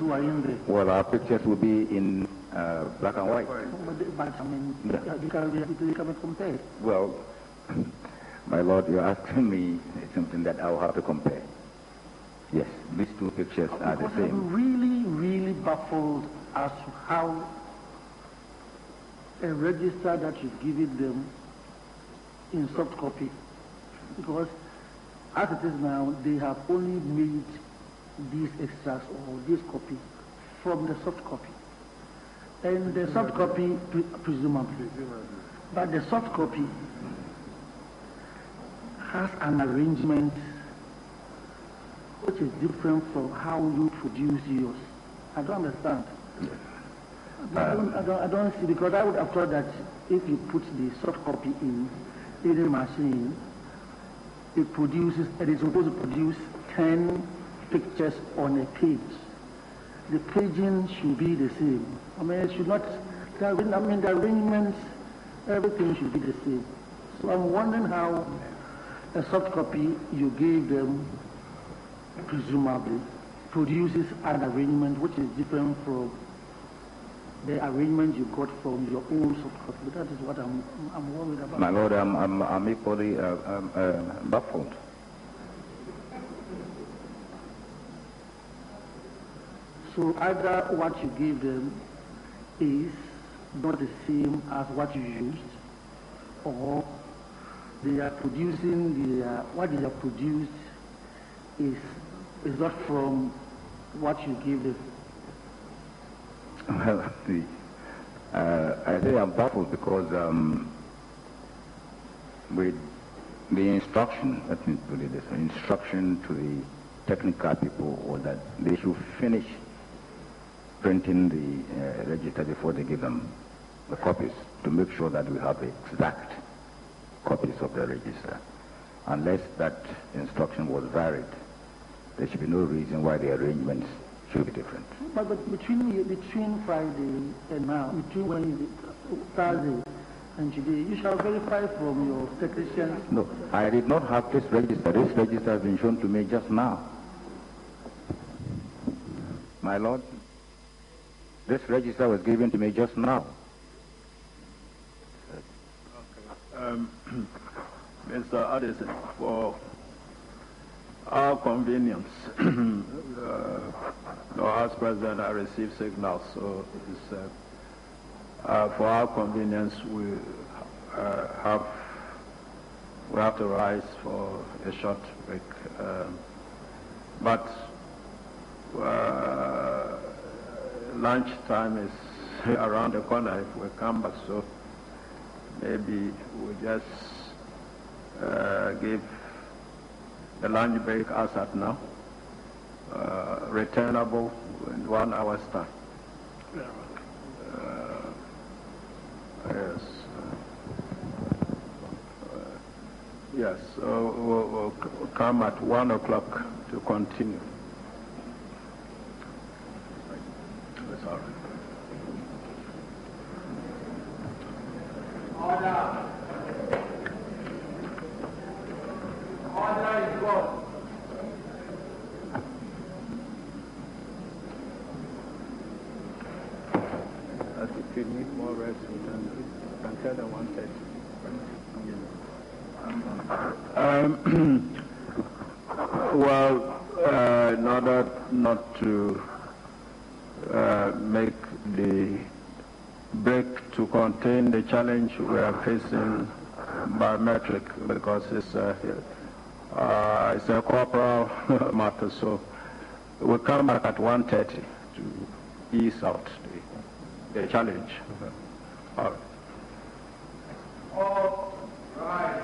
who are in there? Well, our pictures will be in black and white. But I mean, they can be compared. Well, my Lord, you're asking me something that I'll have to compare. Yes, these two pictures are the same. I'm really, really baffled as to how a register that you give it them in soft copy, because as it is now, they have only made these extracts or this copy from the soft copy. And the soft copy, presumably, but the soft copy has an arrangement which is different from how you produce yours. I don't understand. I don't see, because I would have thought that if you put the soft copy in a machine, it is supposed to produce 10 pictures on a page. The paging should be the same. I mean, it should not, the arrangements, everything should be the same. So I'm wondering how a soft copy you gave them, presumably, produces an arrangement which is different from the arrangement you got from your own soft copy. That is what I'm worried about. My Lord, I'm equally baffled. So either what you gave them is not the same as what you used, or they are producing what they have produced is not from what you gave them. Well, I say I'm baffled because with the instruction, let me put it this way, instruction to the technical people was that they should finish printing the register before they give them the copies to make sure that we have exact copies of the register. Unless that instruction was varied, there should be no reason why the arrangements should be different. But between Friday and now, between Wednesday, Thursday and today, you shall verify from your technicians. No, I did not have this register. This register has been shown to me just now. My Lord, this register was given to me just now. Okay. Mr. Addison, for our convenience, as President, I received signals, so it's, for our convenience, we have to rise for a short break. But lunch time is around the corner if we come back, so maybe we just give the lunch break as at now, returnable in 1 hour's time. Yes. Yes, so we'll come at 1 o'clock to continue. That's all right. Order. Order is gone. If you need more rest, you can tell them 1:30. Well, in order not to make the break to contain the challenge we are facing biometric, because it's a corporal matter, so we'll come back at 1:30 to ease out the challenge. All right. All right.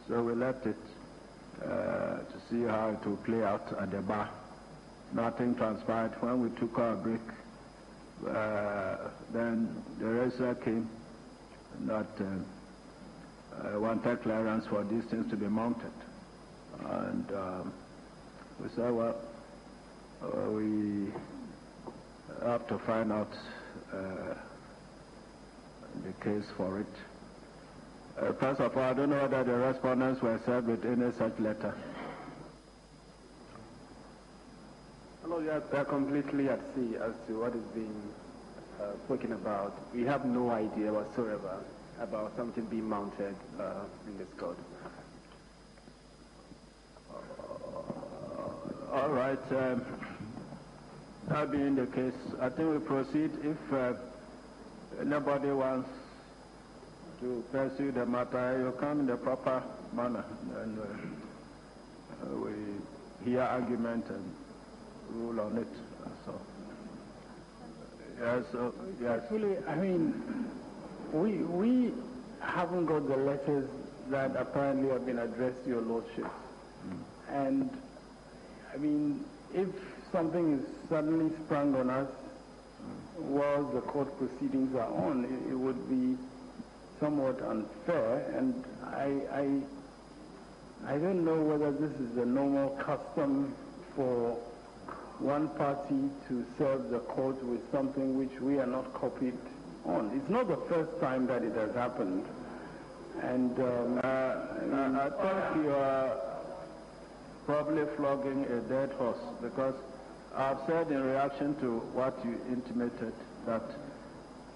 So we left it to see how it will play out at the bar. Nothing transpired. When we took our break, Then the registrar came that wanted clearance for these things to be mounted. And we said, well, we have to find out the case for it. First of all, I don't know whether the respondents were served with any such letter. Hello, we are completely at sea as to what is being spoken about. We have no idea whatsoever about something being mounted in this court. All right. That being the case, I think we proceed. If nobody wants to pursue the matter, you come in the proper manner, and we hear argument and rule on it. So, yes. Yes. Actually, I mean, we haven't got the letters that apparently have been addressed to your lordship, and I mean, if something is suddenly sprung on us while the court proceedings are on, it would be somewhat unfair, and I don't know whether this is a normal custom for one party to serve the court with something which we are not copied on. It's not the first time that it has happened, and I think you are probably flogging a dead horse, because I've said in reaction to what you intimated that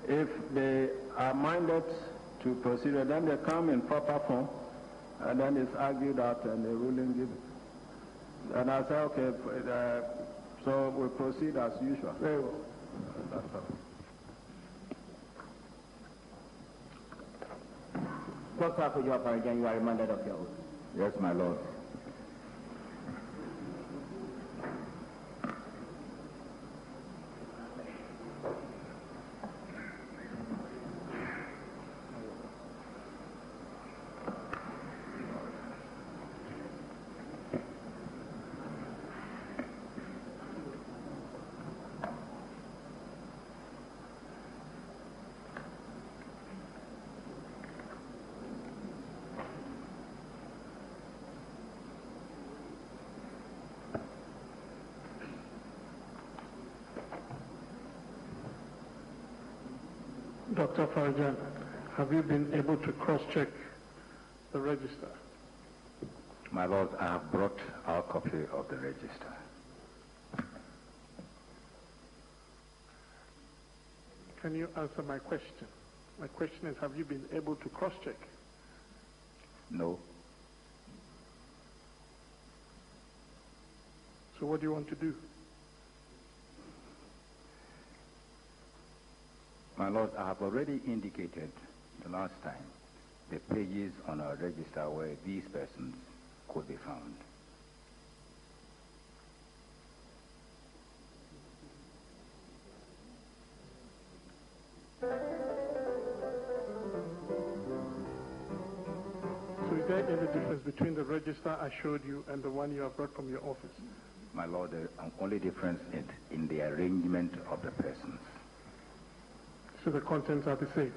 if they are minded to proceed, then they come in proper form, and then it's argued out and a ruling given. And I say, okay, so we proceed as usual. very well. That's all. Dr. you are reminded of your oath. Yes, my lord. Dr. Farajan, have you been able to cross-check the register? My lord, I have brought our copy of the register. Can you answer my question? My question is, have you been able to cross-check? No. So what do you want to do? My lord, I have already indicated the last time the pages on our register where these persons could be found. So is there any difference between the register I showed you and the one you have brought from your office? My lord, the only difference is in the arrangement of the persons. So the contents are the same?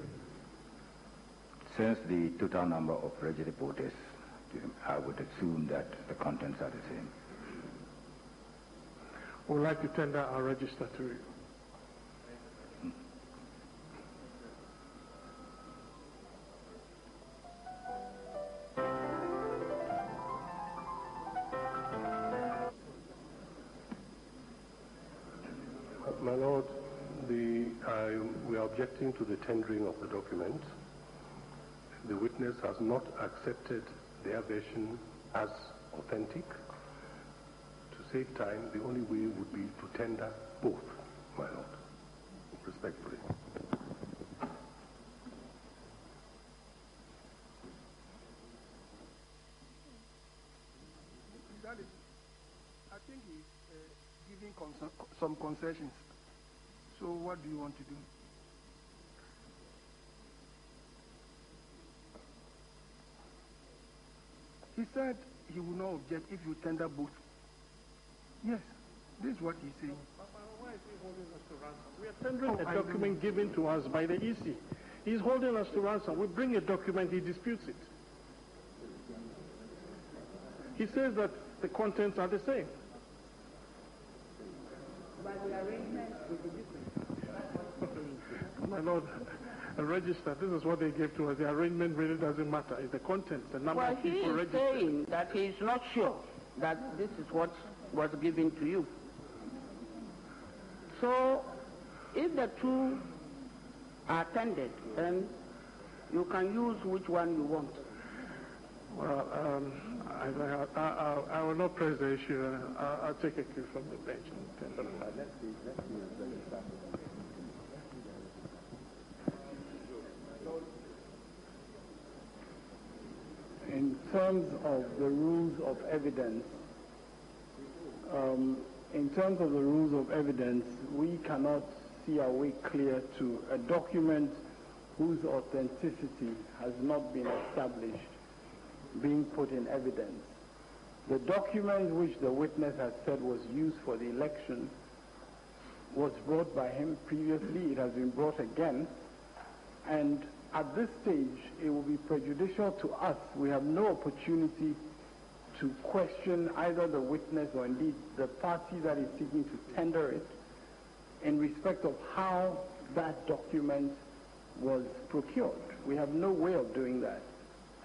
Since the total number of registered voters, I would assume that the contents are the same. We would like to tender our register to you. My Lord, we are objecting to the tendering of the document. The witness has not accepted their version as authentic. To save time, the only way would be to tender both, my Lord, respectfully. I think he's giving some concessions. So what do you want to do? He said he will not object if you tender both. Yes, this is what he's saying. holding us to ransom. We are tendering a document given to us by the EC. He's holding us to ransom. We bring a document, he disputes it. He says that the contents are the same. But the arrangement is different. My Lord, a register, this is what they gave to us. The arrangement really doesn't matter. It's the contents, the number of people registered. Well, he is saying that he is not sure that this is what was given to you. So, if the two are tendered, then you can use which one you want. Well, I will not press the issue. I'll take a cue from the bench. In terms of the rules of evidence, we cannot see our way clear to a document whose authenticity has not been established being put in evidence. The document which the witness has said was used for the election was brought by him previously. It has been brought again. And at this stage, it will be prejudicial to us. We have no opportunity to question either the witness or indeed the party that is seeking to tender it in respect of how that document was procured. We have no way of doing that.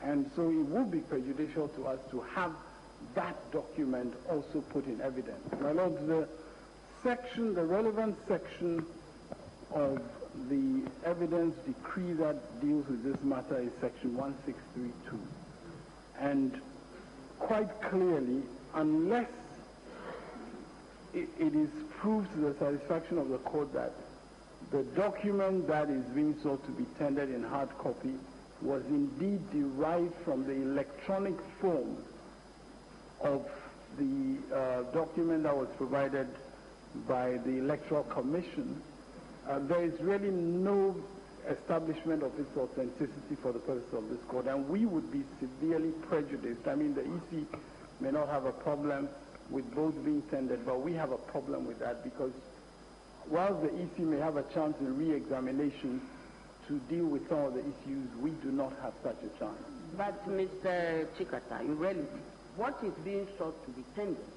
And so it would be prejudicial to us to have that document also put in evidence. My Lord, the relevant section of the evidence decree that deals with this matter is section 1632. And quite clearly, unless it is proved to the satisfaction of the court that the document that is being sought to be tendered in hard copy was indeed derived from the electronic form of the document that was provided by the Electoral Commission, there is really no establishment of its authenticity for the purpose of this court, and we would be severely prejudiced. I mean, the EC may not have a problem with both being tendered, but we have a problem with that because while the EC may have a chance in re-examination to deal with some of the issues, we do not have such a chance. But Mr. Chikata, in reality, what is being sought to be tendered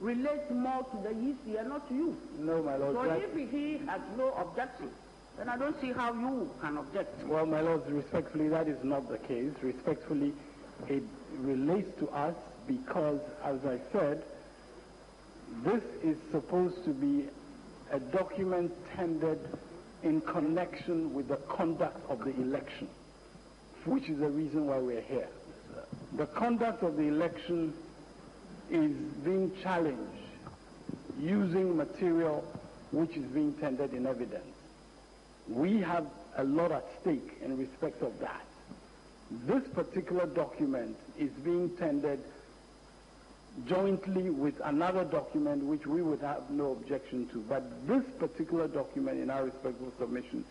relates more to the EC and not to you. No, my Lord. So if he has no objection, then I don't see how you can object. Well, my Lord, respectfully, that is not the case. Respectfully, it relates to us because, as I said, this is supposed to be a document tendered in connection with the conduct of the election, which is the reason why we're here. The conduct of the election is being challenged using material which is being tendered in evidence. We have a lot at stake in respect of that. This particular document is being tendered jointly with another document which we would have no objection to. But this particular document, in our respectful submission,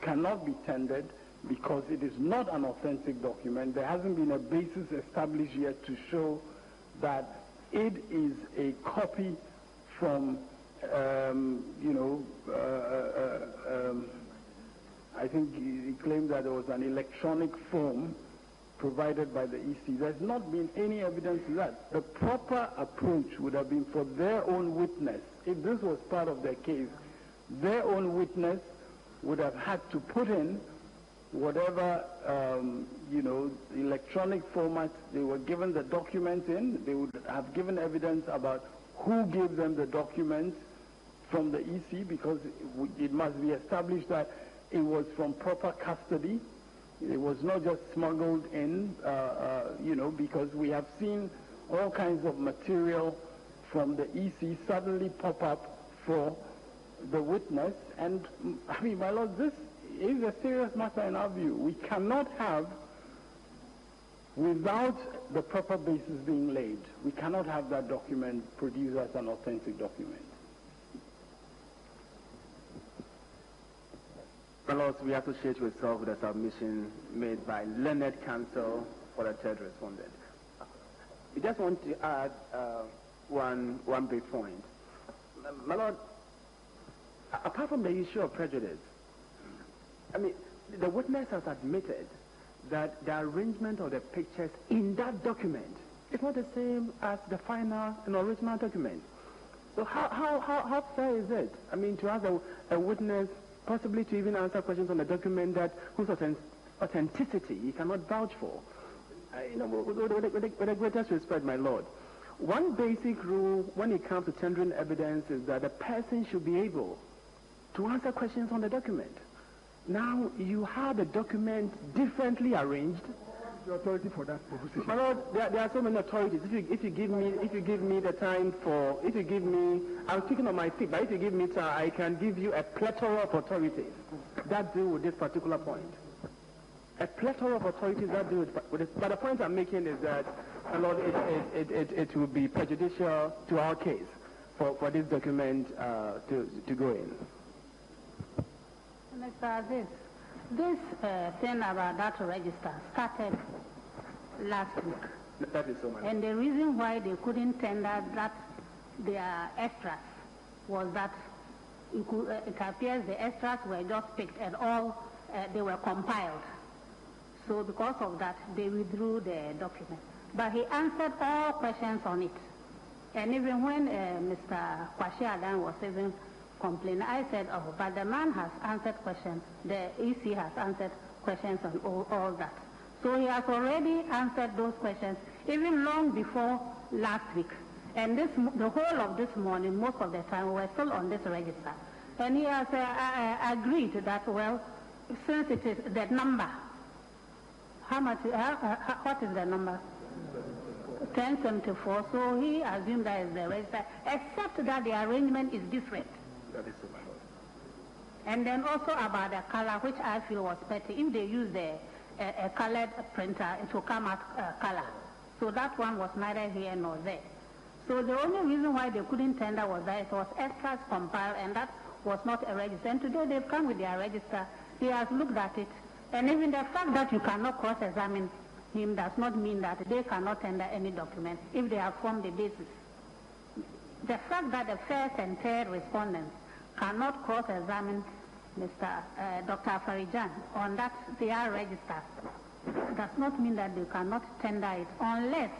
cannot be tendered because it is not an authentic document. There hasn't been a basis established yet to show that it is a copy from, I think he claimed that there was an electronic form provided by the EC. There's not been any evidence of that. The proper approach would have been for their own witness. If this was part of their case, their own witness would have had to put in whatever, electronic format they were given the document in. They would have given evidence about who gave them the document from the EC, because it must be established that it was from proper custody. It was not just smuggled in, because we have seen all kinds of material from the EC suddenly pop up for the witness. And, I mean, my Lord, this is a serious matter in our view. We cannot have, without the proper basis being laid, we cannot have that document produced as an authentic document. My Lord, we associate yourself with a submission made by learned counsel for the third respondent. We just want to add one brief point. My Lord, apart from the issue of prejudice, I mean, the witness has admitted that the arrangement of the pictures in that document is not the same as the final and original document. So how fair is it? I mean, to ask a witness possibly to even answer questions on a document that whose authenticity he cannot vouch for. With the greatest respect, my Lord, one basic rule when it comes to tendering evidence is that the person should be able to answer questions on the document. Now, you have the document differently arranged. The authority for that proposition. My Lord, there are so many authorities. If you give me the time for, if you give me, I'm speaking on my feet, but if you give me time, I can give you a plethora of authorities that deal with this particular point. A plethora of authorities that deal with it. But the point I'm making is that, my Lord, it will be prejudicial to our case for this document to go in. Mr. Aziz, this thing about that register started last week. That is so, my Lord. And the reason why they couldn't tender that their extras was that it appears the extras were just picked and all they were compiled. So because of that, they withdrew the document. But he answered all questions on it. And even when Mr. Kwashi Adan was even complaining, I said, oh, but the man has answered questions. The EC has answered questions on all that. So he has already answered those questions even long before last week. And the whole of this morning, most of the time, we were still on this register. And he has agreed that, well, since it is the number, how much? What is the number? 1074. So he assumed that is the register, except that the arrangement is different. That is so, my Lord. And then also about the color, which I feel was petty. If they use a colored printer, it will come out color. So that one was neither here nor there. So the only reason why they couldn't tender was that it was extras compiled, and that was not a register. And today they've come with their register. He has looked at it. And even the fact that you cannot cross-examine him does not mean that they cannot tender any document if they have formed the basis. The fact that the first and third respondents cannot cross-examine Dr. Farijan on that their register does not mean that they cannot tender it unless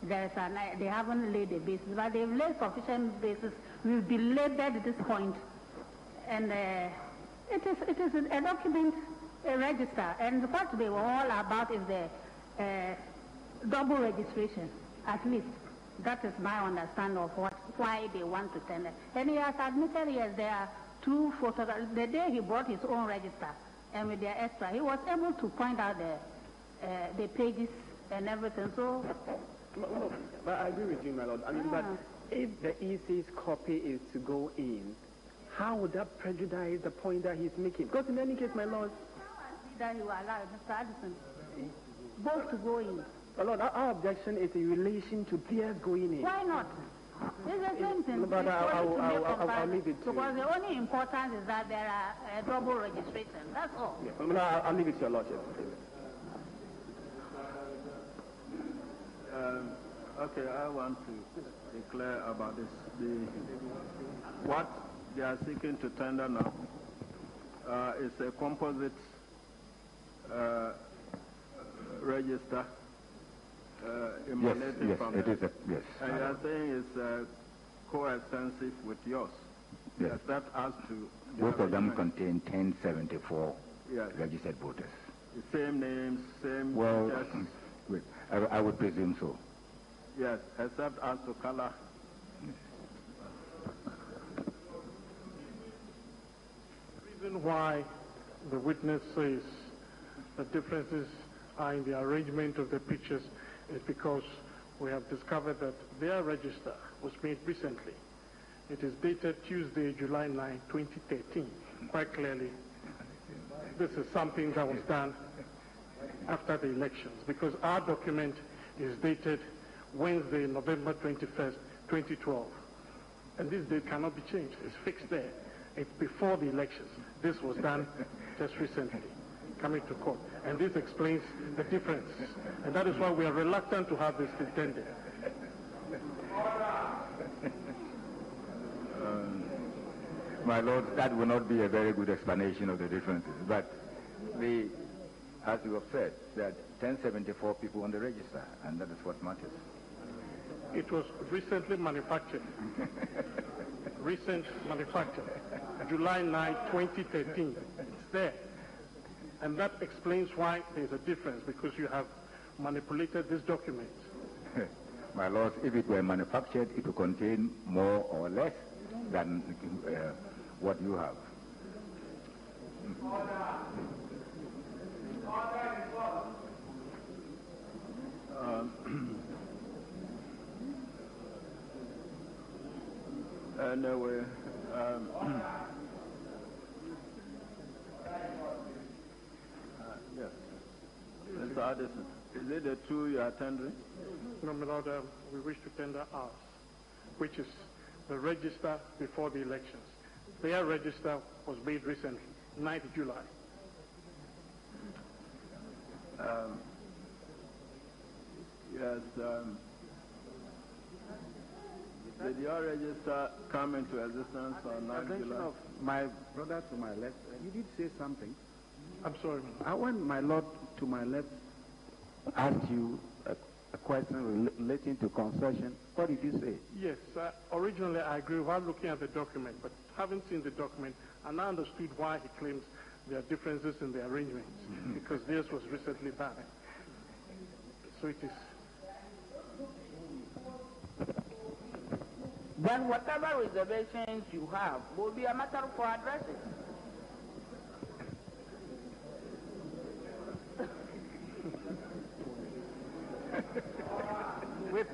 there is they haven't laid a basis. But they've laid sufficient basis. We've belabored this point, and it is a document, a register, and what they were all about is the double registration, at least. That is my understanding of why they want to tender. And he has admitted, yes, there are two photographs. The day he brought his own register and with their extra, he was able to point out the pages and everything. So, but I agree with you, my Lord. I mean, but if the EC's copy is to go in, how would that prejudice the point that he's making? Because in any case, my Lord, that you allow Mr. Addison both to go in. My Lord, our objection is in relation to theirs going in. Why not? It's the same thing. But I'll leave it to you. Because the only importance is that there are double registration. That's all. Yeah. I'll leave it to your Lordship. Okay, I want to declare about this. What they are seeking to tender now is a composite register emanating from it is yes. And you are saying it's coextensive with yours. Yes. Except as to both of them contain 1074 yes. registered voters. The same names, same Wait, I would presume so. Yes, except as to color. The reason why the witness says the differences are in the arrangement of the pictures is because we have discovered that their register was made recently. It is dated Tuesday, July 9, 2013. Quite clearly, this is something that was done after the elections, because our document is dated Wednesday, November 21st, 2012. And this date cannot be changed. It's fixed there. It's before the elections. This was done just recently, coming to court. And this explains the difference. And that is why we are reluctant to have this contended. my lord, that will not be a very good explanation of the differences. But as you have said, there are 1074 people on the register, and that is what matters. It was recently manufactured. Recent manufactured. July 9, 2013. It's there. And that explains why there's a difference, because you have manipulated this document. My lord, if it were manufactured, it would contain more or less than what you have. Anyway, yes. Mr. Addison, is it the two you are tendering? No, my lord, we wish to tender ours, which is the register before the elections. Their register was made recently, 9th July. Yes. Did your register come into existence on 9th July? Of my brother to my left, you did say something. I'm sorry, I want my lord to my left asked you a question relating to concession. What did you say? Yes, originally I agree while looking at the document, but having seen the document, I now understood why he claims there are differences in the arrangements, because theirs was recently done. So it is. Then whatever reservations you have will be a matter for addressing. Wait.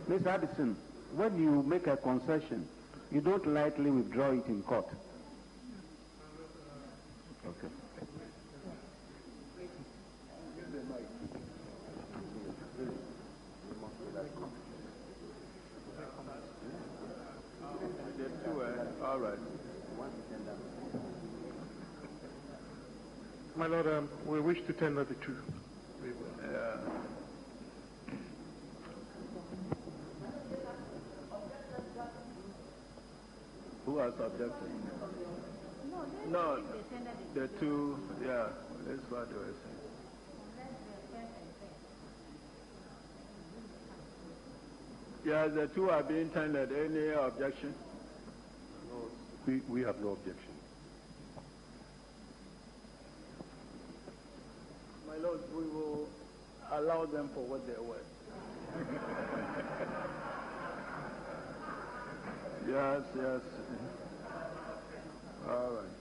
Mr. Addison, when you make a concession, you don't lightly withdraw it in court. Okay. All right. My lord, we wish to tender the two. Who has objected? No, the two, yeah, that's what they were saying. Yeah, the two are being tendered. Any objection? No, we have no objection. My lord, we will allow them for what they're worth. Yes. All right.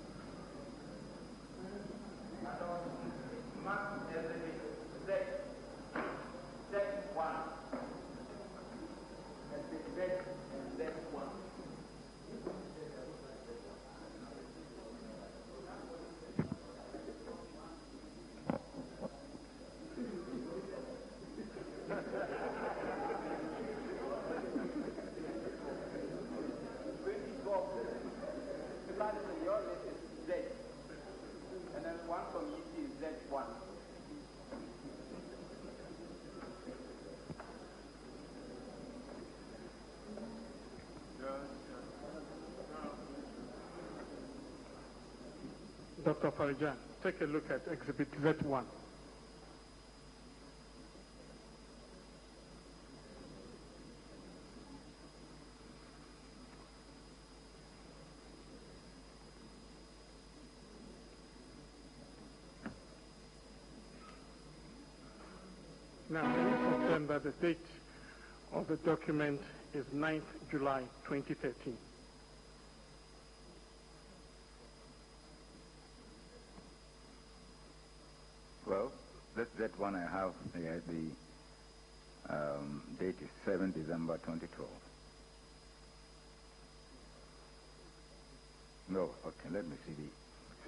Dr. Farijan, take a look at Exhibit Z1. Now, can you confirm that the date of the document is 9th July 2013? Well, that one I have here, the date is 7 December 2012. No, okay, let me see the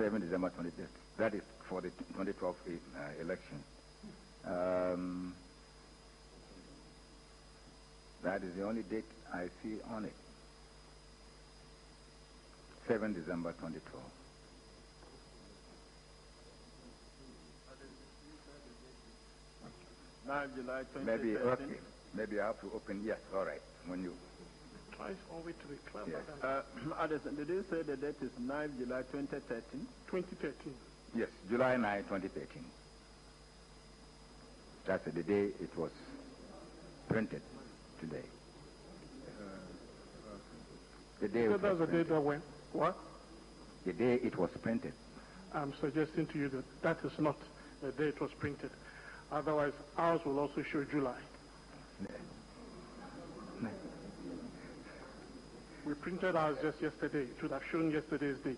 7 December 2012. That is for the 2012 election. That is the only date I see on it. 7 December 2012. July 2013. Maybe, okay. Maybe I have to open, yes, all right. When you... Try always to be clever. Yes. Addison, did you say the date is 9 July 2013? 2013. Yes, July 9, 2013. That's the day it was printed today. The day So that's the date that went, what? The day it was printed. I'm suggesting to you that that is not the day it was printed. Otherwise, ours will also show July. We printed ours just yesterday. It should have shown yesterday's date.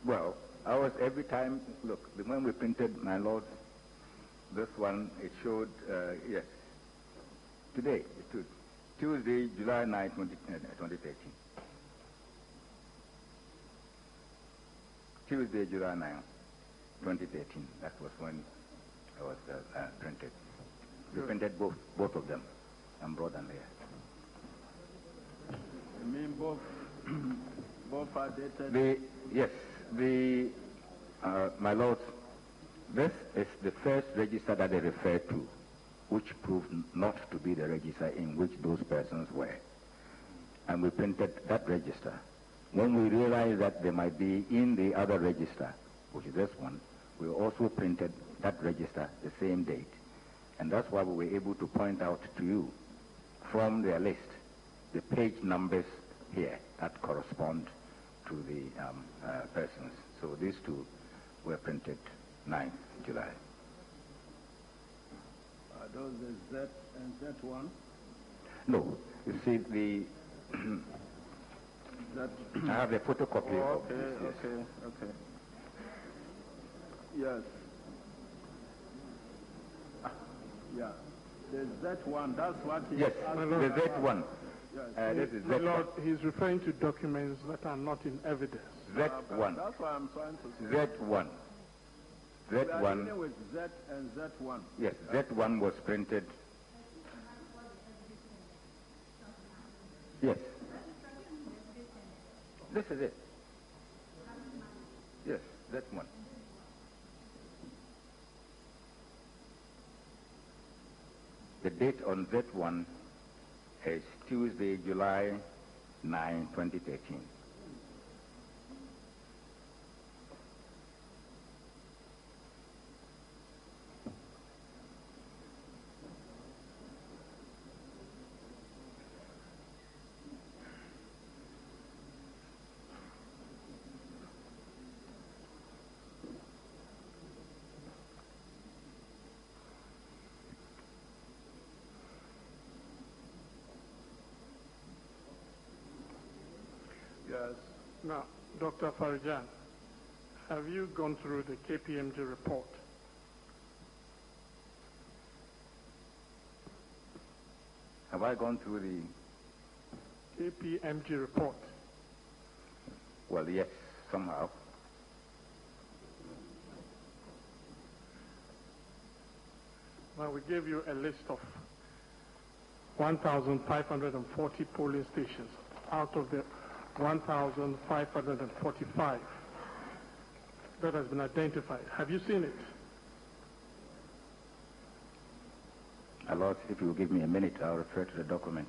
Well, ours every time, look, when we printed, my lord, this one, it showed, yes, today, it stood, Tuesday, July 9, 2013. Tuesday, July 9, 2013. That was when it was printed. We printed both of them and brought them here. You mean both are dated? Yes, my lord, this is the first register that they refer to, which proved not to be the register in which those persons were. And we printed that register. When we realized that they might be in the other register, which is this one, we also printed that register the same date. And that's why we were able to point out to you from their list the page numbers here that correspond to the persons. So these two were printed 9th July. Are those the Z and Z1? No, you see the... I have a photocopy of this. Yes. Okay. Yes. Yeah. The Z1, that's what he... Yes, the Z1. Yes. This is My Z1. Lord, he's referring to documents that are not in evidence. Z1. That's why I'm trying to say. Z1. We are Z1. dealing with Z and Z1. Yes, Z1 was printed. Yes. This is it. Yes, Z1. The date on Z1 is Tuesday, July 9, 2013. Yes. Now, Dr. Farijan, have you gone through the KPMG report? Have I gone through the... KPMG report? Well, yes, somehow. Well, we gave you a list of 1,540 polling stations out of the 1,545 that has been identified. Have you seen it? My Lord, if you will give me a minute, I'll refer to the document.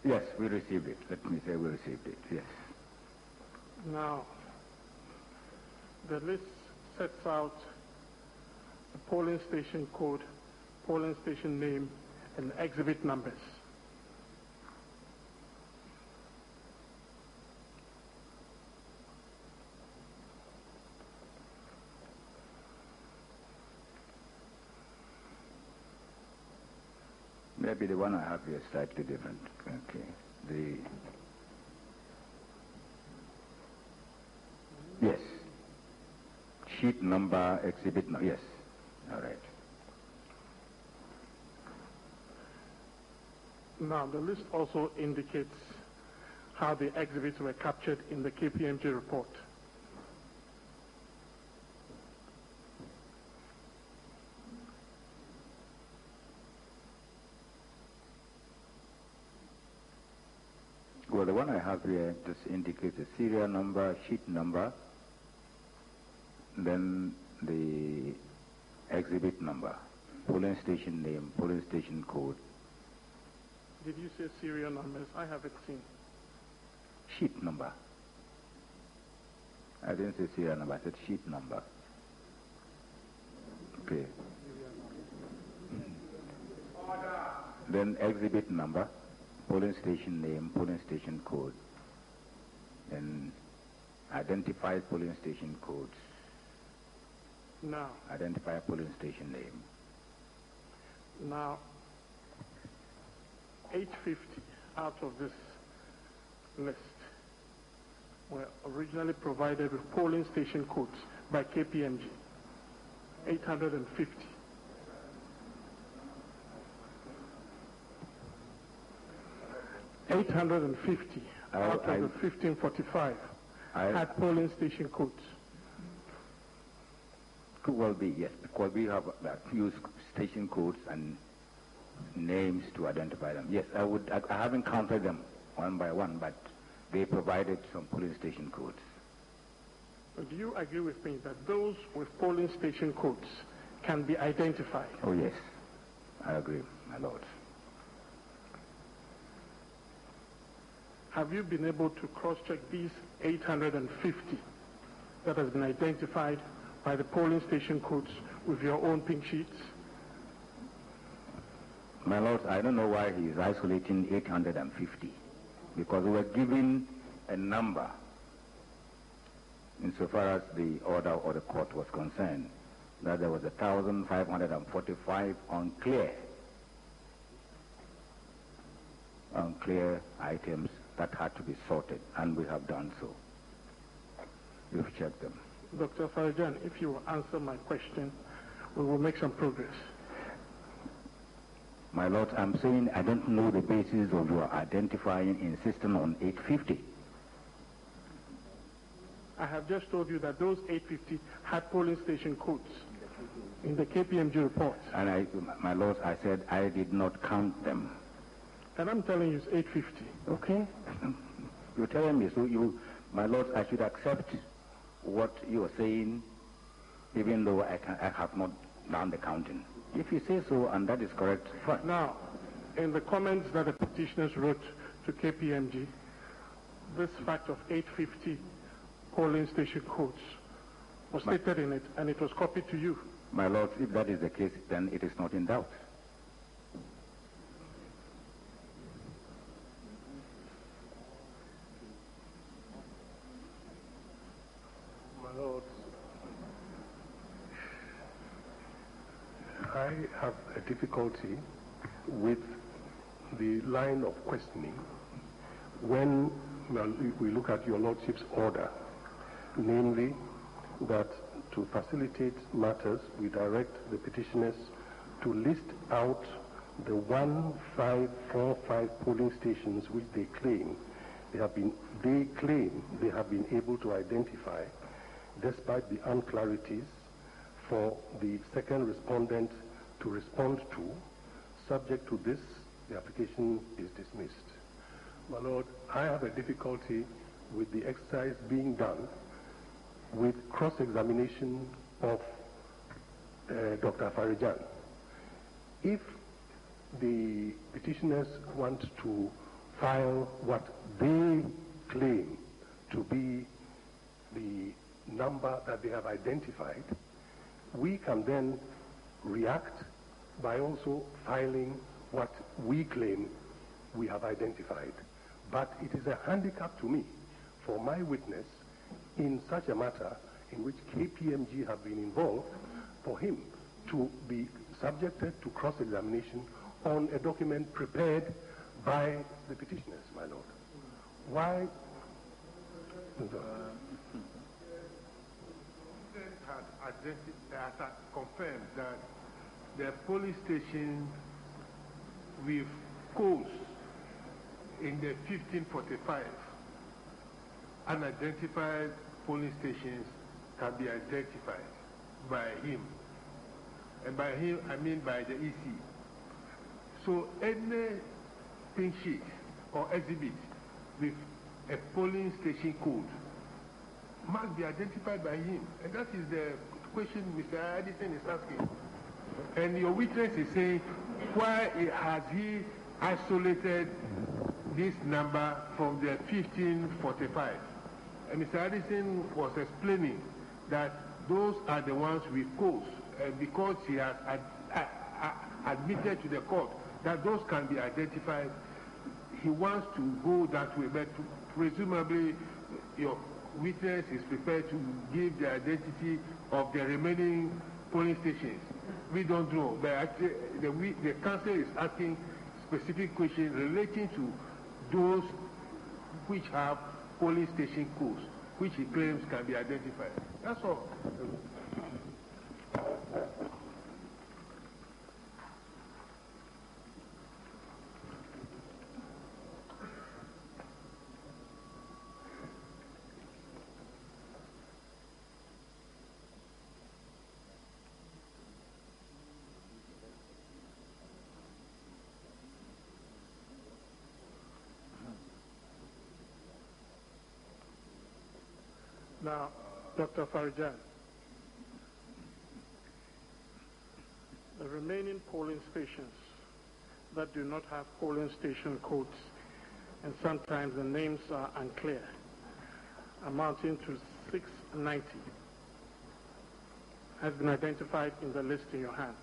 Yes, we received it. Let me say we received it, yes. Now, the list sets out the polling station code, polling station name, and exhibit numbers. Maybe the one I have here is slightly different. Okay. Yes. Sheet number, exhibit number. Yes. All right. Now, the list also indicates how the exhibits were captured in the KPMG report. Well, the one I have here just indicates the serial number, sheet number, then the exhibit number, polling station name, polling station code. Did you say serial numbers? I haven't seen. Sheet number. I didn't say serial number, I said sheet number. Okay. Then exhibit number, polling station name, polling station code, and identified polling station codes. Now. Identify polling station name. Now, 850 out of this list were originally provided with polling station codes by KPMG. 850. Out of the 1545 had polling station codes. Could well be, yes, because we have used station codes and names to identify them. Yes, I haven't counted them one by one, but they provided some polling station codes. Do you agree with me that those with polling station codes can be identified? Oh, yes, I agree, my lord. Have you been able to cross-check these 850 that has been identified by the polling station codes with your own pink sheets? My lord, I don't know why he is isolating 850, because we were given a number insofar as the order or the court was concerned, that there was 1,545 unclear items that had to be sorted, and we have done so. We've checked them. Dr. Farijan, if you will answer my question, we will make some progress. My lord, I'm saying I don't know the basis of your identifying, insisting on 850. I have just told you that those 850 had polling station codes in the KPMG report. And my lord, I said I did not count them. And I'm telling you it's 850. Okay. You're telling me, so my lord, I should accept what you are saying, even though I have not done the counting. If you say so, and that is correct, fine. Now, in the comments that the petitioners wrote to KPMG, this fact of 850 polling station codes was stated in it, and it was copied to you. My lord, if that is the case, then it is not in doubt. My lord, I have a difficulty with the line of questioning when we look at your lordship's order, namely that to facilitate matters, we direct the petitioners to list out the 1545 polling stations which they claim they have been able to identify, despite the unclarities for the second respondent to respond to. Subject to this, the application is dismissed. My lord, I have a difficulty with the exercise being done with cross-examination of Dr. Farijan. If the petitioners want to file what they claim to be the number that they have identified, we can then react by also filing what we claim we have identified. But it is a handicap to me for my witness in such a matter in which KPMG have been involved, for him to be subjected to cross-examination on a document prepared by the petitioners, my lord. Why? Has confirmed that the police station with codes in the 1545, unidentified polling stations can be identified by him. And by him, I mean by the EC. So any pink sheet or exhibit with a polling station code must be identified by him. And that is the question Mr. Addison is asking. And your witness is saying, why has he isolated this number from the 1545? And Mr. Addison was explaining that those are the ones with codes, because he has admitted to the court that those can be identified. He wants to go that way, but presumably your witness is prepared to give the identity of the remaining polling stations. We don't know, but actually the council is asking specific questions relating to those which have polling station codes, which he claims can be identified. That's all. Now, Dr. Farijan, the remaining polling stations that do not have polling station codes, and sometimes the names are unclear, amounting to 690, has been identified in the list in your hand.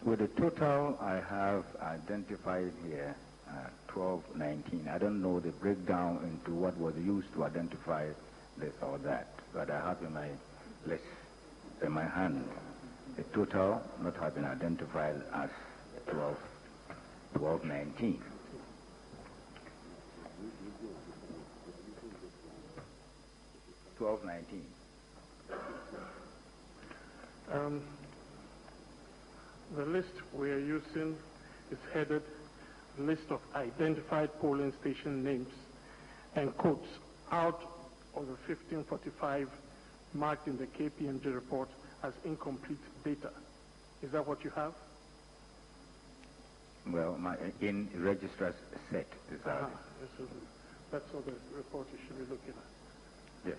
With the total I have identified here, 1219, I don't know the breakdown into what was used to identify this or that, but I have in my list, in my hand, the total not have been identified as 1219. The list we are using is headed List of Identified Polling Station Names and Codes out of the 1545 marked in the KPMG report as incomplete data. Is that what you have? Well, in registrar's set is that. That's all the report you should be looking at. Yes.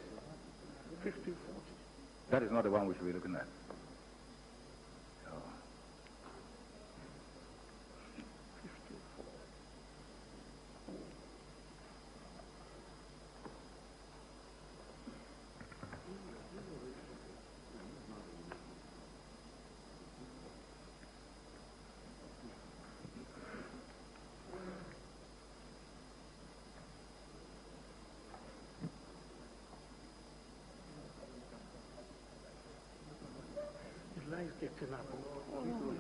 1540. That is not the one we should be looking at.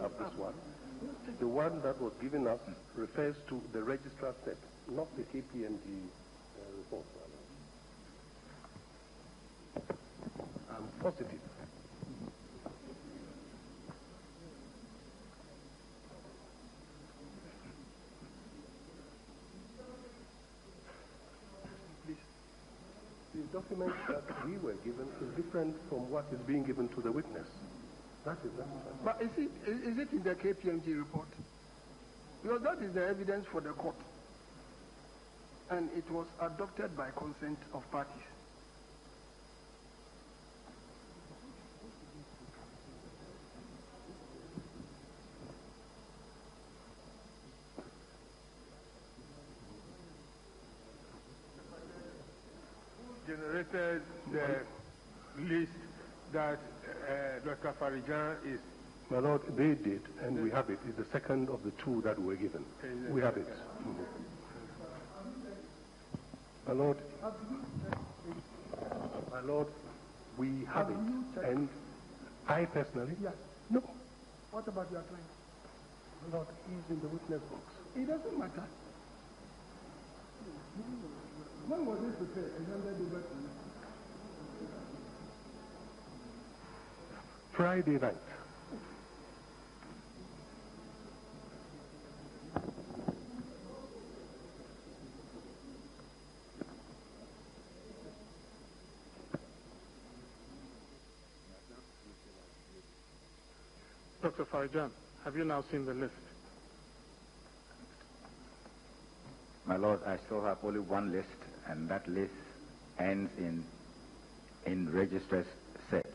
This one. The one that was given us refers to the registrar set, not the KPMG report. I'm positive. The document that we were given is different from what is being given to the witness. That is that. But is it in the KPMG report? Because that is the evidence for the court. And it was adopted by consent of parties. Generated the list that Dr. Farijan is. My Lord, they did, and we have it. It's the second of the two that were given. We have it. My Lord, we have it. And I personally, no. What about your client? My Lord, he's in the witness box. It doesn't matter. When was it prepared and handed over to you? Friday night. Dr. Farijan, have you now seen the list? My Lord, I still have only one list, and that list ends in registrar's set.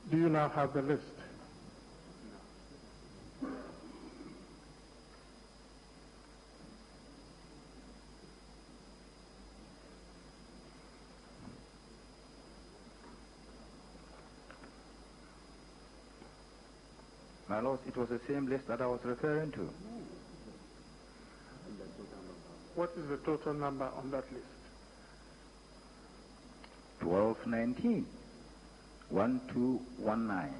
Do you now have the list? My Lord, it was the same list that I was referring to. What is the total number on that list? 1219. 1219.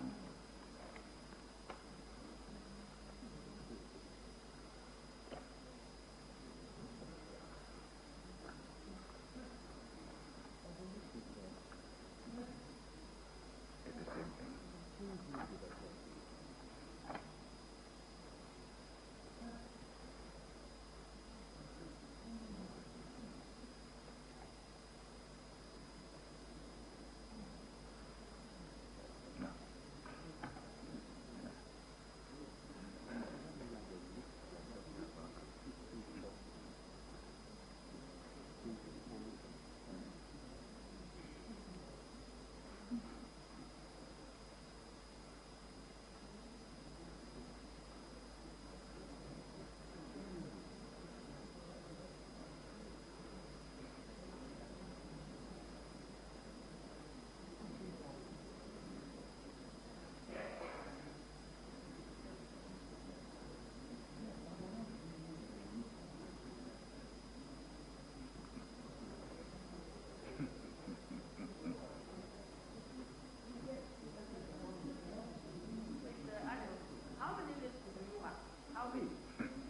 It's the same thing.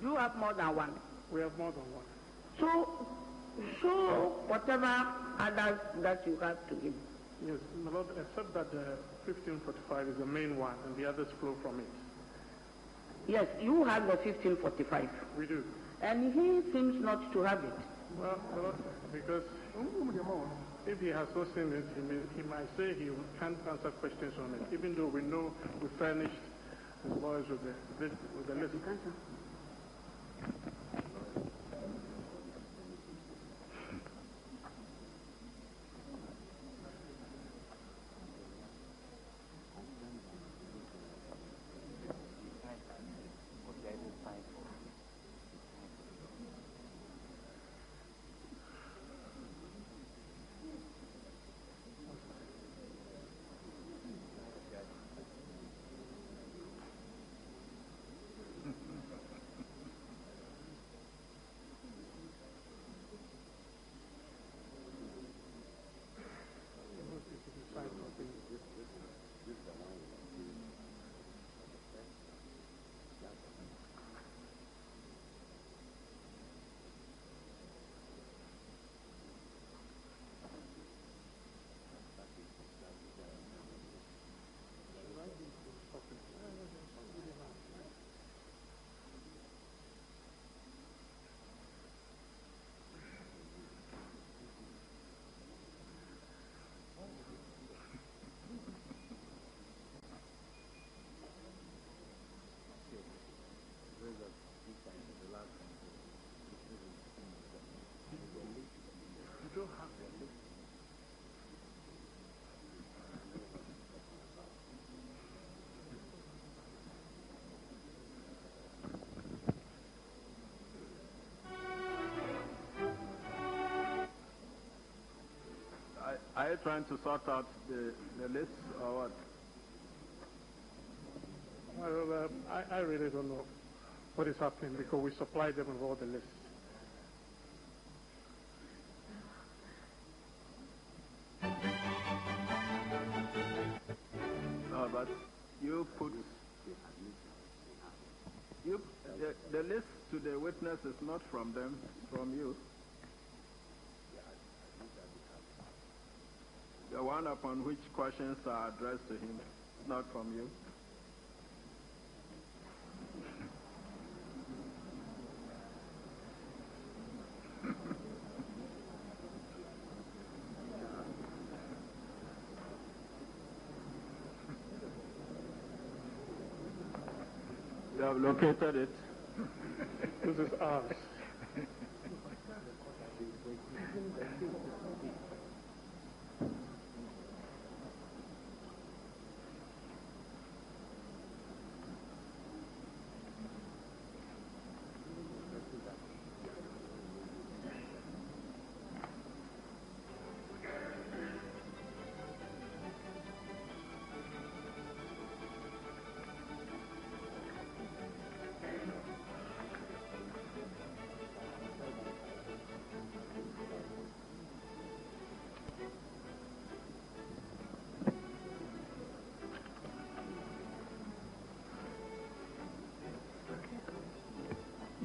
You have more than one. We have more than one. So whatever others that you have to give. Yes, my Lord, except that the 1545 is the main one and the others flow from it. Yes, you have the 1545. We do. And he seems not to have it. Well, my Lord, because if he has not seen it, he might say he can't answer questions on it, even though we know we furnished his boys with the list. Are you trying to sort out the list or what? Well, I really don't know what is happening because we supply them with all the lists. You put the list to the witness is not from them, it's from you. The one upon which questions are addressed to him, not from you. You have located it. This is ours.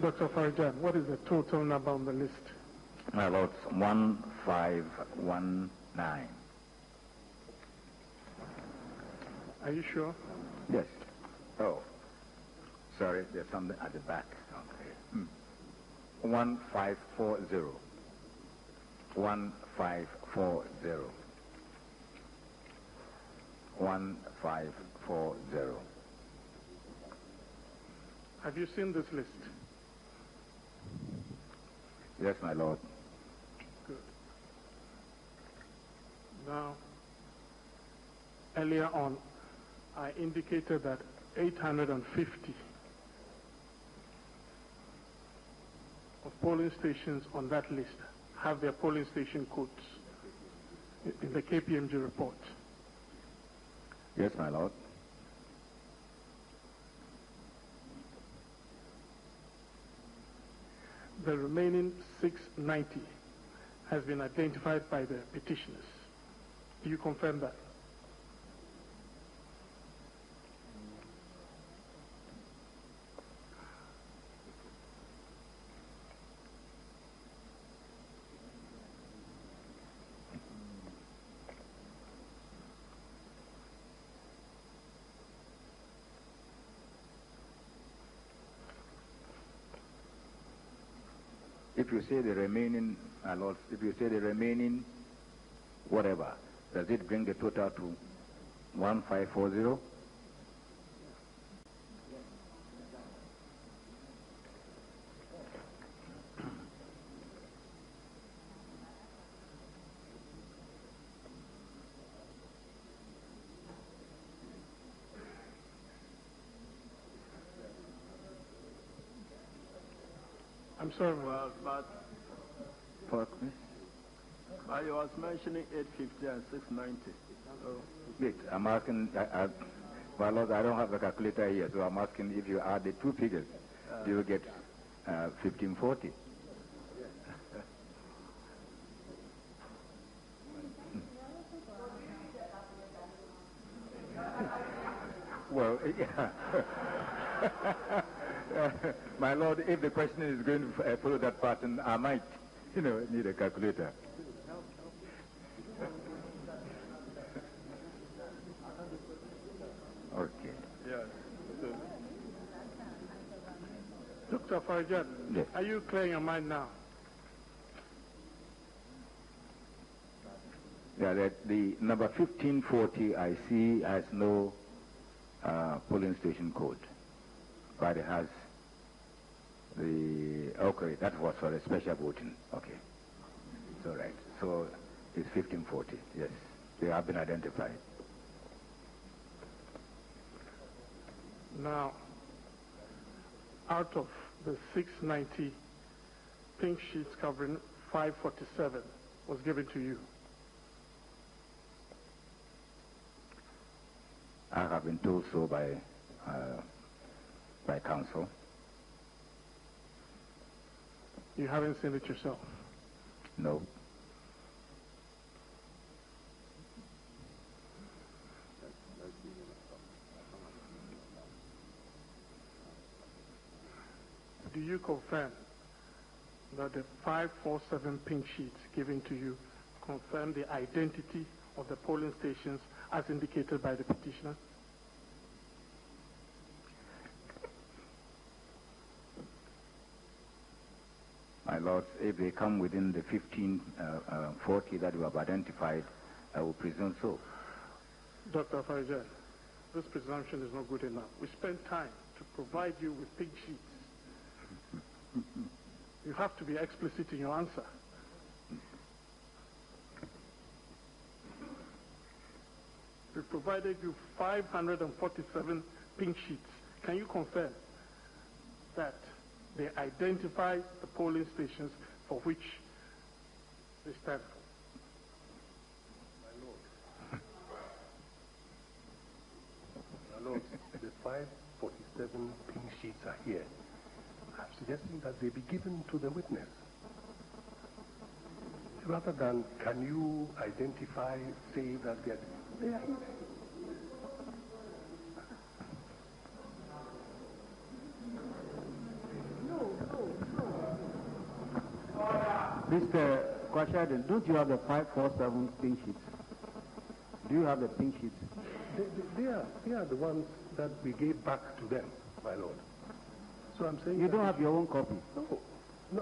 Dr. Farijan, what is the total number on the list? My Lord, 1519. Are you sure? Yes. Oh, sorry, there's something at the back. Okay. 1540. 1540. 1540. Have you seen this list? Yes, my Lord. Good. Now, earlier on, I indicated that 850 of polling stations on that list have their polling station codes in the KPMG report. Yes, my Lord. The remaining 690 has been identified by the petitioners. Do you confirm that? If you say the remaining, my Lord, if you say the remaining whatever, does it bring the total to 1540? I'm sorry. Well, but I was mentioning 850 and 690. So. Wait, I'm asking, my Lord, I don't have a calculator here, so I'm asking if you add the two figures, do you get 1540? Well, yeah. My Lord, if the question is going to follow that pattern, I might, need a calculator. Okay. Yes. Dr. Farijan, yes. Are you clearing your mind now? Yeah, the number 1540 I see has no polling station code, but it has okay, that was for the special voting. Okay. It's all right. So it's 1540, yes. They have been identified. Now, out of the 690 pink sheets covering 547 was given to you. I have been told so by counsel. You haven't seen it yourself? No. confirm that the 547 pink sheets given to you confirm the identity of the polling stations as indicated by the petitioner? My lords, if they come within the 1540 that you have identified, I will presume so. Dr. Farijan, this presumption is not good enough. We spent time to provide you with pink sheets. You have to be explicit in your answer. We provided you 547 pink sheets. Can you confirm that they identify the polling stations for which they stand for? My Lord, the 547 pink sheets are here. I'm suggesting that they be given to the witness. Rather than, can you identify, say that they are here. Mr. Kwashadin, don't you have the 547 pink sheets? Do you have the pink sheets? They are the ones that we gave back to them, my Lord. So I'm saying... You don't have your own copy? No,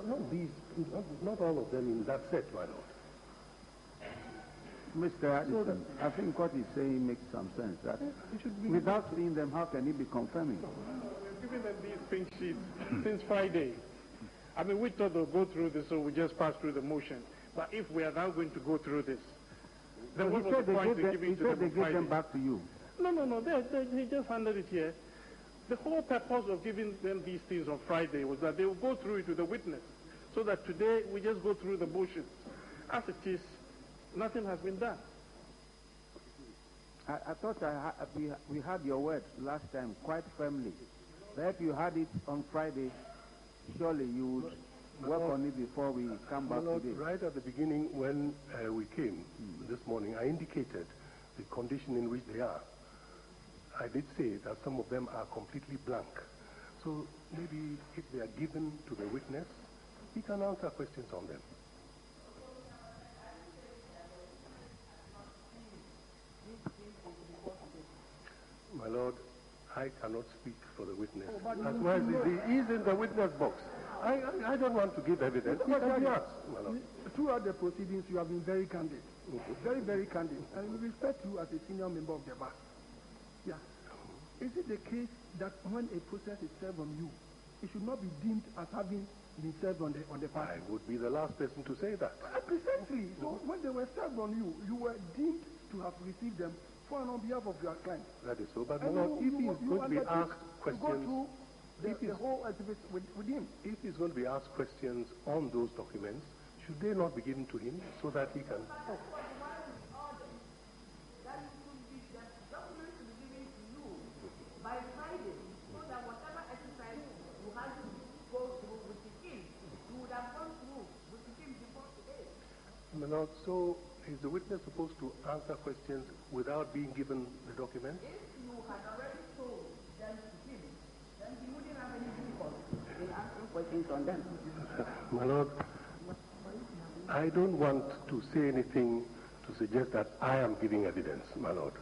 not all of them in that set, my Lord. Mr. Addison, I think what he's saying makes some sense. That without seeing them, how can he be confirming? We've given them these pink sheets since Friday. I mean, we thought they'll go through this, so we just pass through the motion. But if we are now going to go through this, then what was the point in giving to them on Friday? He said they gave them back to you. No, they just handed it here. The whole purpose of giving them these things on Friday was that they will go through it with the witness, so that today we just go through the motions. As it is, nothing has been done. I thought we had your word last time quite firmly. That if you had it on Friday, surely you would work on it before we come back today. Right at the beginning when we came this morning, I indicated the condition in which they are. I did say that some of them are completely blank. So maybe if they are given to the witness, he can answer questions on them. My Lord, I cannot speak for the witness. As well as he is in the witness box. I don't want to give evidence. He can be asked, my Lord. Throughout the proceedings, you have been very candid. Very, very candid. And we respect you as a senior member of the bar. Yeah. Is it the case that when a process is served on you, it should not be deemed as having been served on the party? I would be the last person to say that. Precisely. So when they were served on you, you were deemed to have received them for and on behalf of your client. That is so. But my Lord, if he is going to be asked questions, the whole activity with him. If he's going to be asked questions on those documents, should they not be given to him so that he can... My Lord, so is the witness supposed to answer questions without being given the documents? If you had already told them to him, then he wouldn't have any difficulty in answering questions on them. My Lord, I don't want to say anything to suggest that I am giving evidence, my Lord.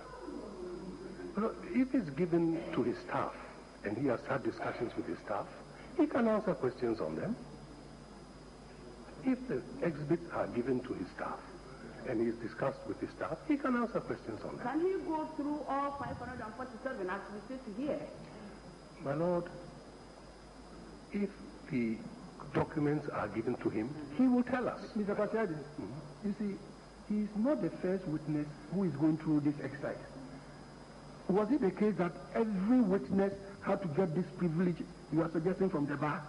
But if it's given to his staff, and he has had discussions with his staff, he can answer questions on them. If the exhibits are given to his staff, and he's discussed with his staff, he can answer questions on them. Can he go through all 547 as we sit here? My Lord, if the documents are given to him, he will tell us. Mr. Kwashadin, you see, he is not the first witness who is going through this exercise. Was it the case that every witness had to get this privilege you are suggesting from the bar?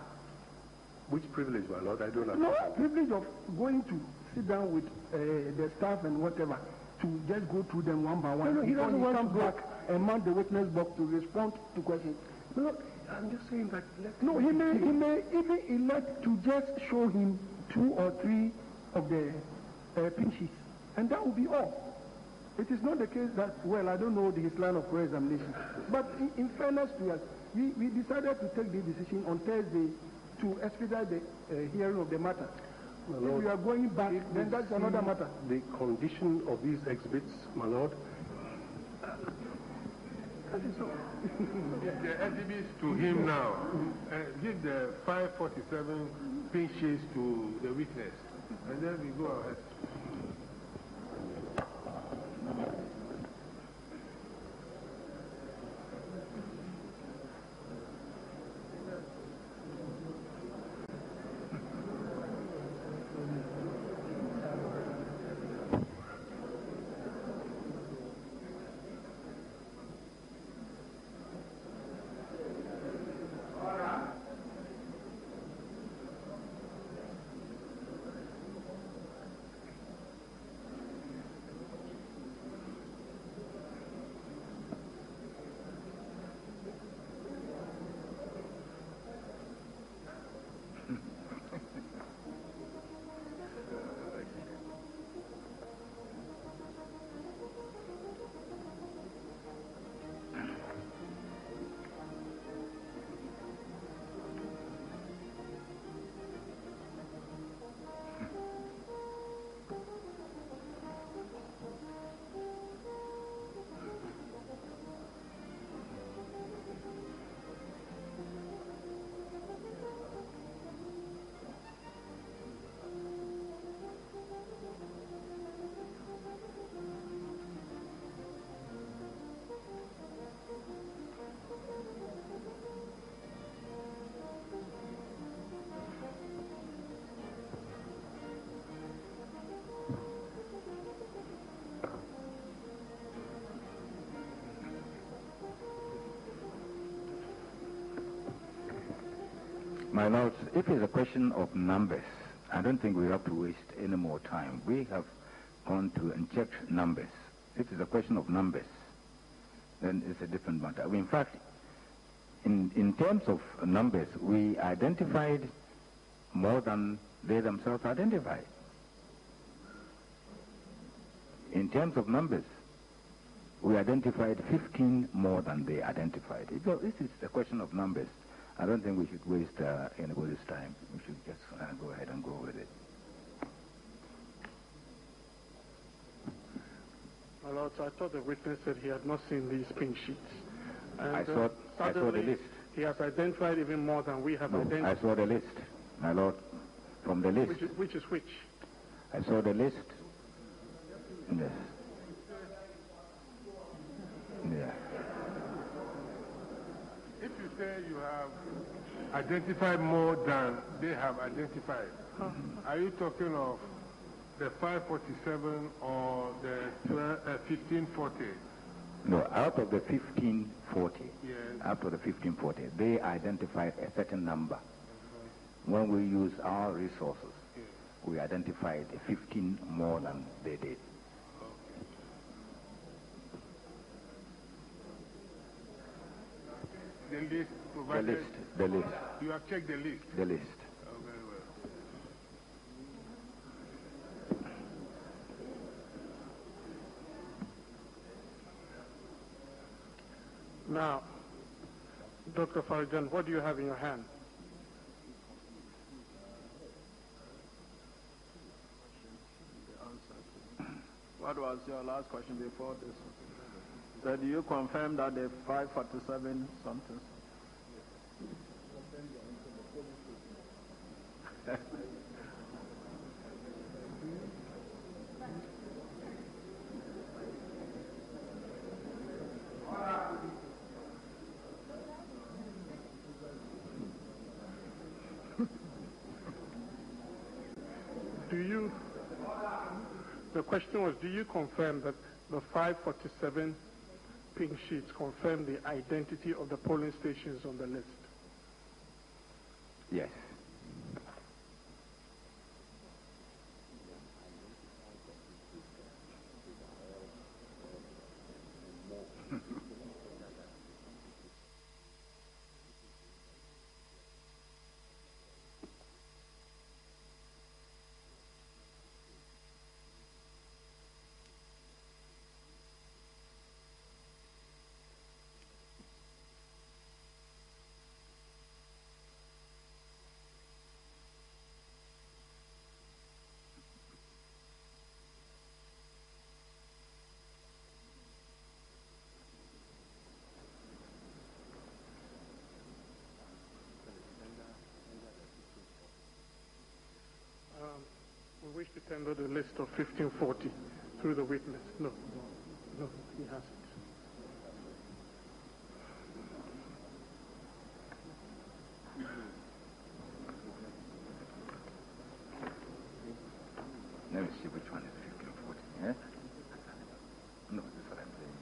Which privilege, my Lord? I don't understand. No, privilege of going to sit down with the staff and whatever to just go through them one by one. No, he doesn't want to come back and mount the witness box to respond to questions. No, I'm just saying that... He may even elect to just show him 2 or 3 of the pink sheets, and that will be all. It is not the case that, well, I don't know his line of examination. But in fairness to us, we decided to take the decision on Thursday to expedite the hearing of the matter. My If Lord, you are going back, then that's another matter. The condition of these exhibits, my Lord. Give the exhibits to him now. Give the 547 pin sheets to the witness. And then we go ahead. My lords, if it's a question of numbers, I don't think we have to waste any more time. We have gone to and checked numbers. If it's a question of numbers, then it's a different matter. In fact, in terms of numbers, we identified more than they themselves identified. In terms of numbers, we identified 15 more than they identified. So this is a question of numbers. I don't think we should waste anybody's time. We should just go ahead and go with it. My Lord, I thought the witness said he had not seen these pink sheets. And, I saw the list. He has identified even more than we have identified. I saw the list, my Lord, from the list. Which is which? I saw the list. Yes. Yeah. If you say you have identified more than they have identified, are you talking of the 547 or the 1540? No, out of the 1540, yes. Out of the 1540, they identified a certain number. When we use our resources, we identified 15 more than they did. The list provided? The list. You have checked the list? The list. Oh, very well. Now, Dr. Farijan, what do you have in your hand? What was your last question before this? So do you confirm that the 547 something? The question was, do you confirm that the 547 pink sheets confirm the identity of the polling stations on the list? Yes. to tender the list of 1540 through the witness. No, he hasn't. Let me see which one is 1540. Yeah? No, that's what I'm saying.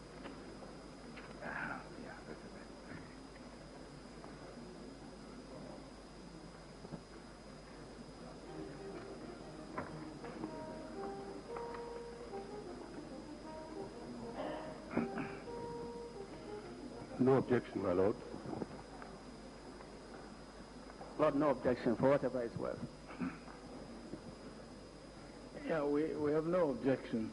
Yeah, that's it. No objection, my lord. Lord, no objection for whatever it's worth. Yeah, we have no objection.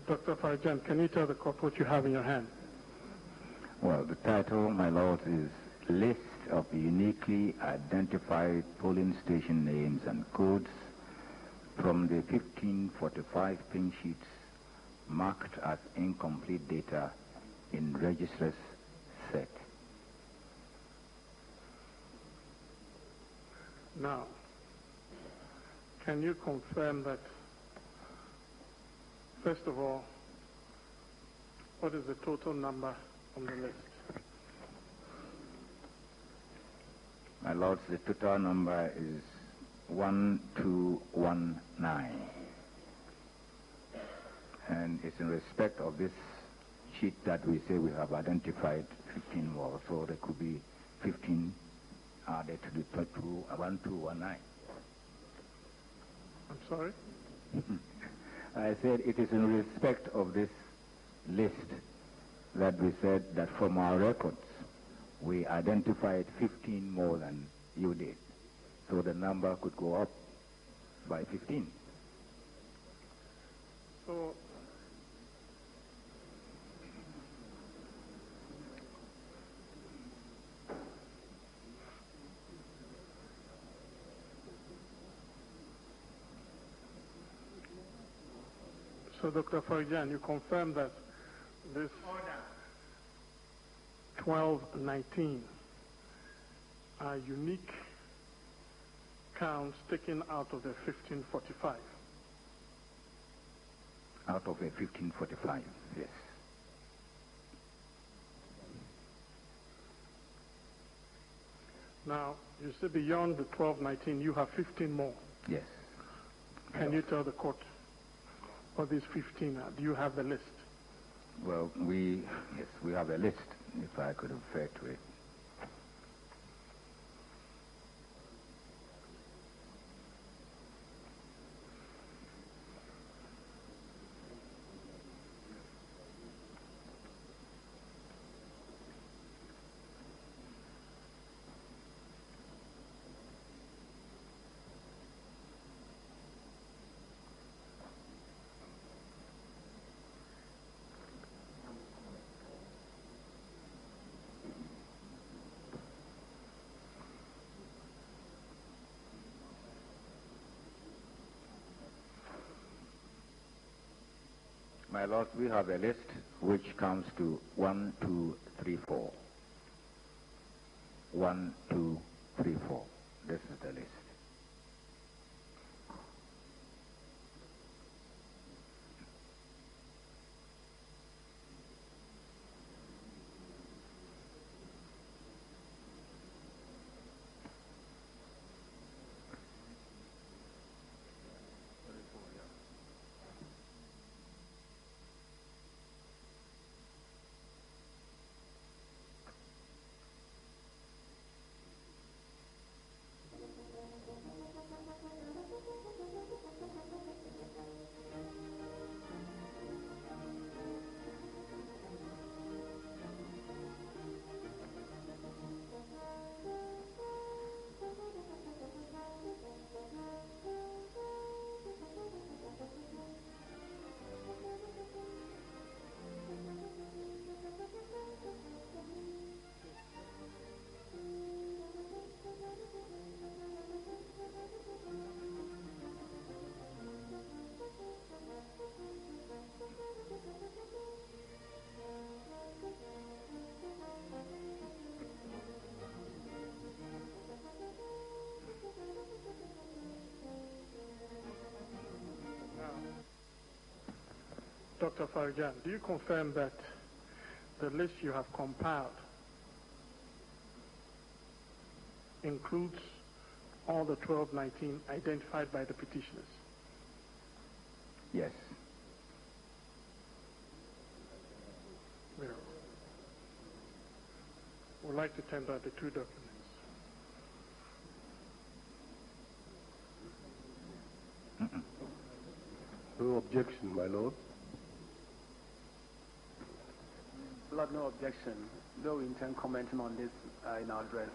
Dr. Farjan, can you tell the court what you have in your hand? Well, the title, my lord, is List of Uniquely Identified Polling Station Names and Codes from the 1545 pin sheets marked as incomplete data in registrar's set. Now, can you confirm that, first of all, what is the total number on the list? My lords, the total number is 1219. And it's in respect of this sheet that we say we have identified 15 more. So there could be 15 added to the 1219. I'm sorry? I said it is in respect of this list that we said that from our records we identified 15 more than you did. So the number could go up by 15. So So, Dr. Farijan, you confirm that this 1219 are unique counts taken out of the 1545? Out of a 1545, yes. Now, you say beyond the 1219, you have 15 more. Yes. Can you tell the court what these 15 are? Do you have the list? Well, we have a list, if I could refer to it. My Lord, we have a list which comes to 1, 2, 3, 4. 1, 2, 3, 4. This is the list. Dr. Farijan, do you confirm that the list you have compiled includes all the 1219 identified by the petitioners? Yes. We would like to tender the two documents. No objection, my Lord. Lord, no objection. No, we intend commenting on this in our address.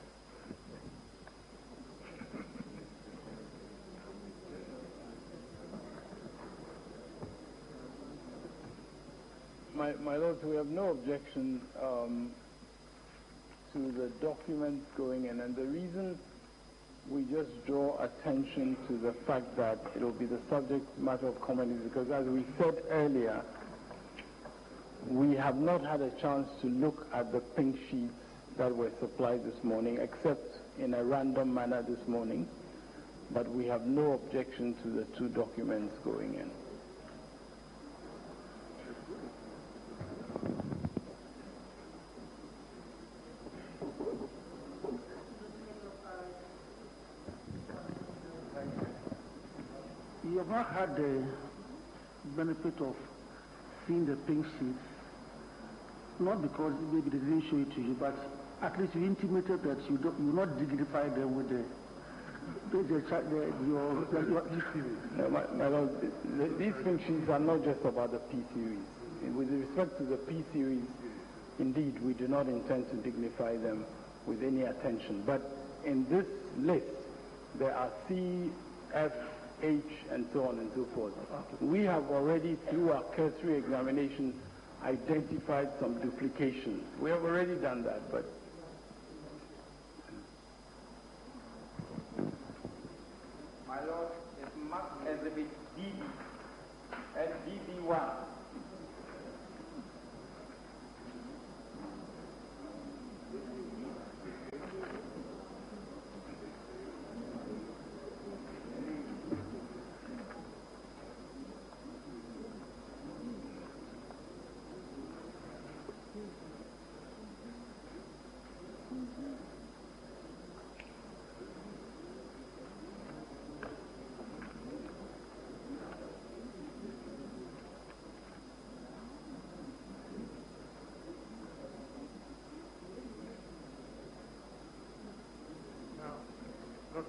My Lord, we have no objection to the documents going in, and the reason we just draw attention to the fact that it will be the subject matter of comment is because, as we said earlier, we have not had a chance to look at the pink sheets that were supplied this morning, except in a random manner this morning, but we have no objection to the two documents going in. You have not had the benefit of seeing the pink sheets, not because maybe they didn't show it to you, but at least you intimated that you will not dignify them with My Lord, these pink sheets are not just about the P series. With respect to the P series, indeed, we do not intend to dignify them with any attention. But in this list, there are C, F, H, and so on and so forth. We have already, through our cursory examination, identified some duplications. We have already done that, but my Lord, it's marked Exhibit DB and DB1.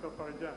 Dr. Farijan.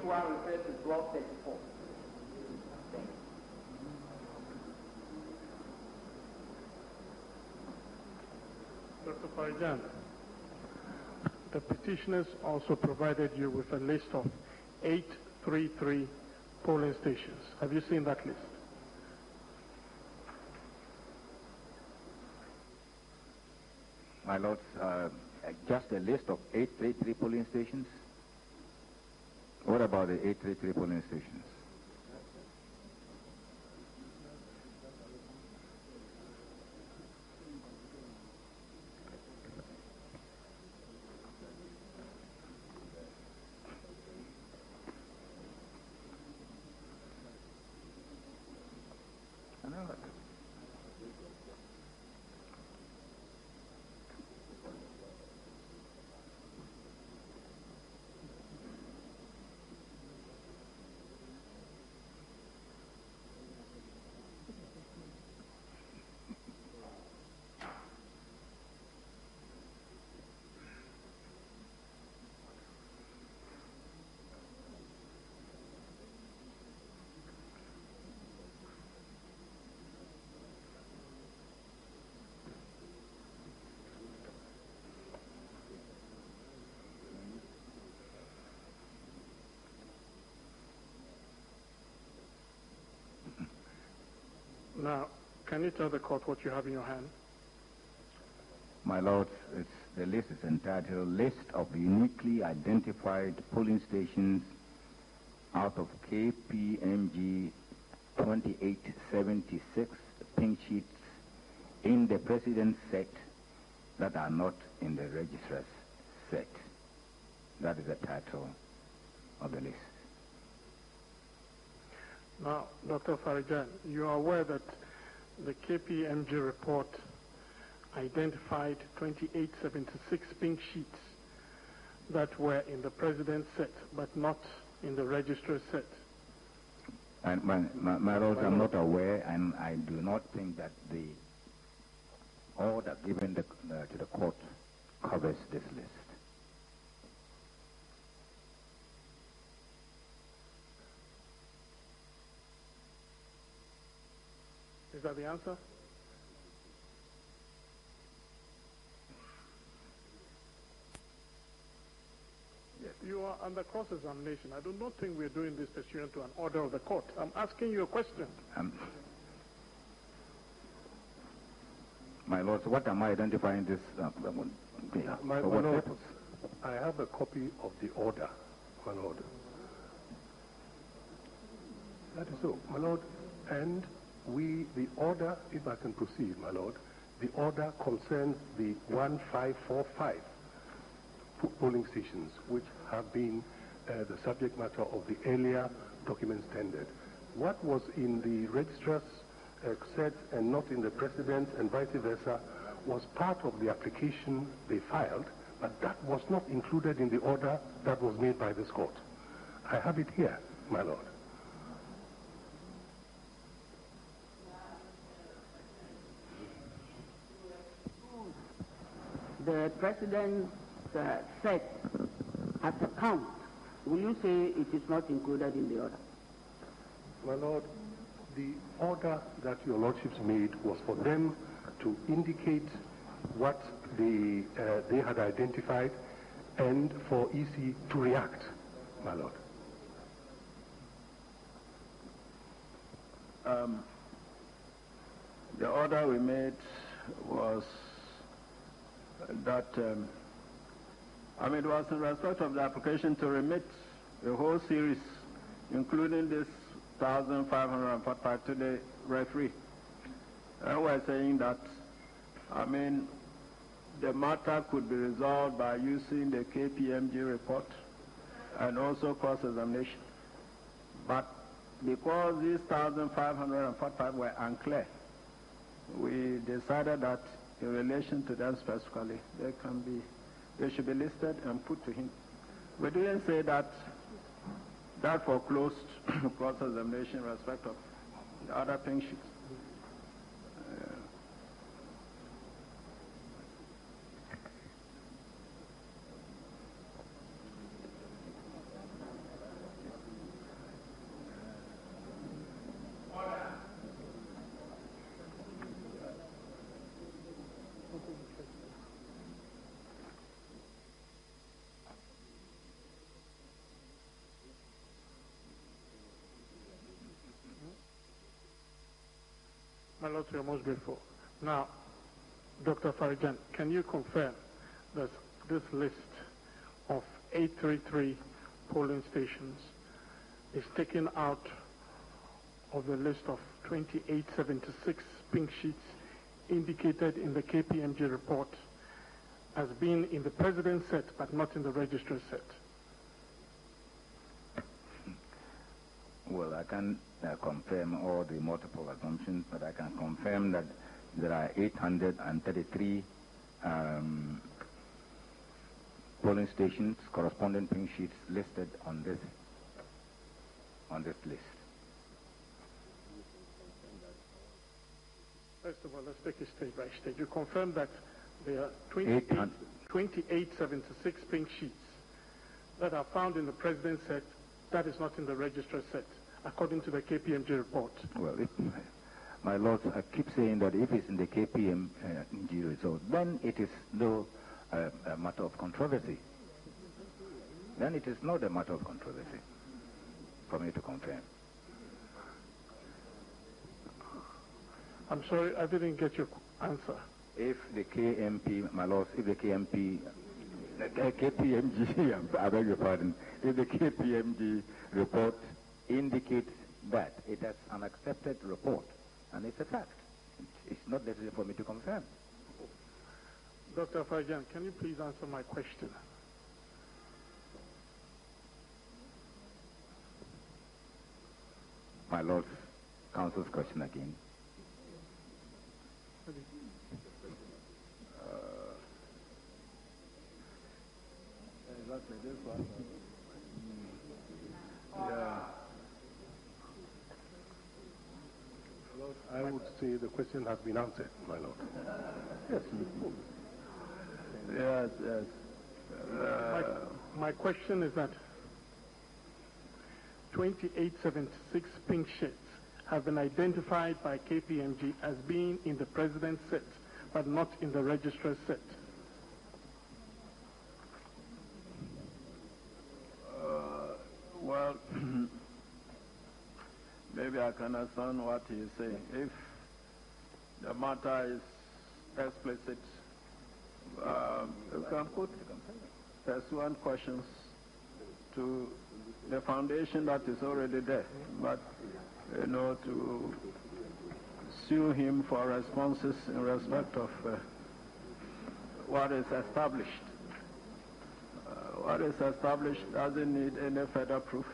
One refers to block 34. Dr. Farijan, the petitioners also provided you with a list of 833 polling stations. Have you seen that list? My lords, just a list of 833 polling stations? What about the 833 polling stations? Now, can you tell the court what you have in your hand? My lords, the list is entitled List of Uniquely Identified Polling Stations out of KPMG 2876 pink sheets in the President's set that are not in the Registrar's set. That is the title of the list. Now, Dr. Farijan, you are aware that the KPMG report identified 2876 pink sheets that were in the President's set, but not in the Registrar's set. And my lords, I'm not aware, and I do not think that the order given to the court covers this list. Is that the answer? Yes. You are under cross-examination. I do not think we're doing this pursuant to an order of the court. I'm asking you a question. My lords, what am I identifying this? My for what lord, purpose? I have a copy of the order, my lord. That is so, my lord. And the order, if I can proceed, my lord, the order concerns the 1545 polling stations, which have been the subject matter of the earlier documents tendered. What was in the registrar's set and not in the President's and vice versa was part of the application they filed, but that was not included in the order that was made by this court. I have it here, my lord. The President's set as a count, will you say it is not included in the order? My lord, the order that your lordships made was for them to indicate what they had identified and for EC to react, my lord. The order we made was that, I mean, it was in respect of the application to remit the whole series, including this 1,545 to the referee. And we're saying that, I mean, the matter could be resolved by using the KPMG report and also cross-examination. But because these 1,545 were unclear, we decided that in relation to them specifically, they should be listed and put to him. We didn't say that foreclosed cross-examination in respect of the other pink sheets. My Lord, we are most grateful. Now, Dr. Farijan, can you confirm that this list of 833 polling stations is taken out of the list of 2876 pink sheets indicated in the KPMG report as being in the president's set but not in the registrar's set? Well, I can confirm all the multiple assumptions, but I can confirm that there are 833 polling stations, corresponding pink sheets listed on this list. First of all, let's take it stage by stage. You confirm that there are 2876 pink sheets that are found in the president's set. That is not in the registrar's set, according to the KPMG report. Well, my lords, I keep saying that if it's in the KPMG result, then it is no matter of controversy. Then it is not a matter of controversy for me to confirm. I'm sorry, I didn't get your answer. If the KMP, my lords, if the KPMG, I beg your pardon, if the KPMG report indicates that it is an accepted report, and it's a fact, it's not necessary for me to confirm. Dr. Farijan, can you please answer my question? My Lord, Council's question again. Exactly, this one. Yeah. I would say the question has been answered, my Lord. Yes. Yes, yes. My question is that 2876 pink sheets have been identified by KPMG as being in the president's set, but not in the registrar's set. Well, maybe I can understand what he's saying. If the matter is explicit, you can put pursuant questions to the foundation that is already there, but to sue him for responses in respect of what is established. What is established doesn't need any further proof.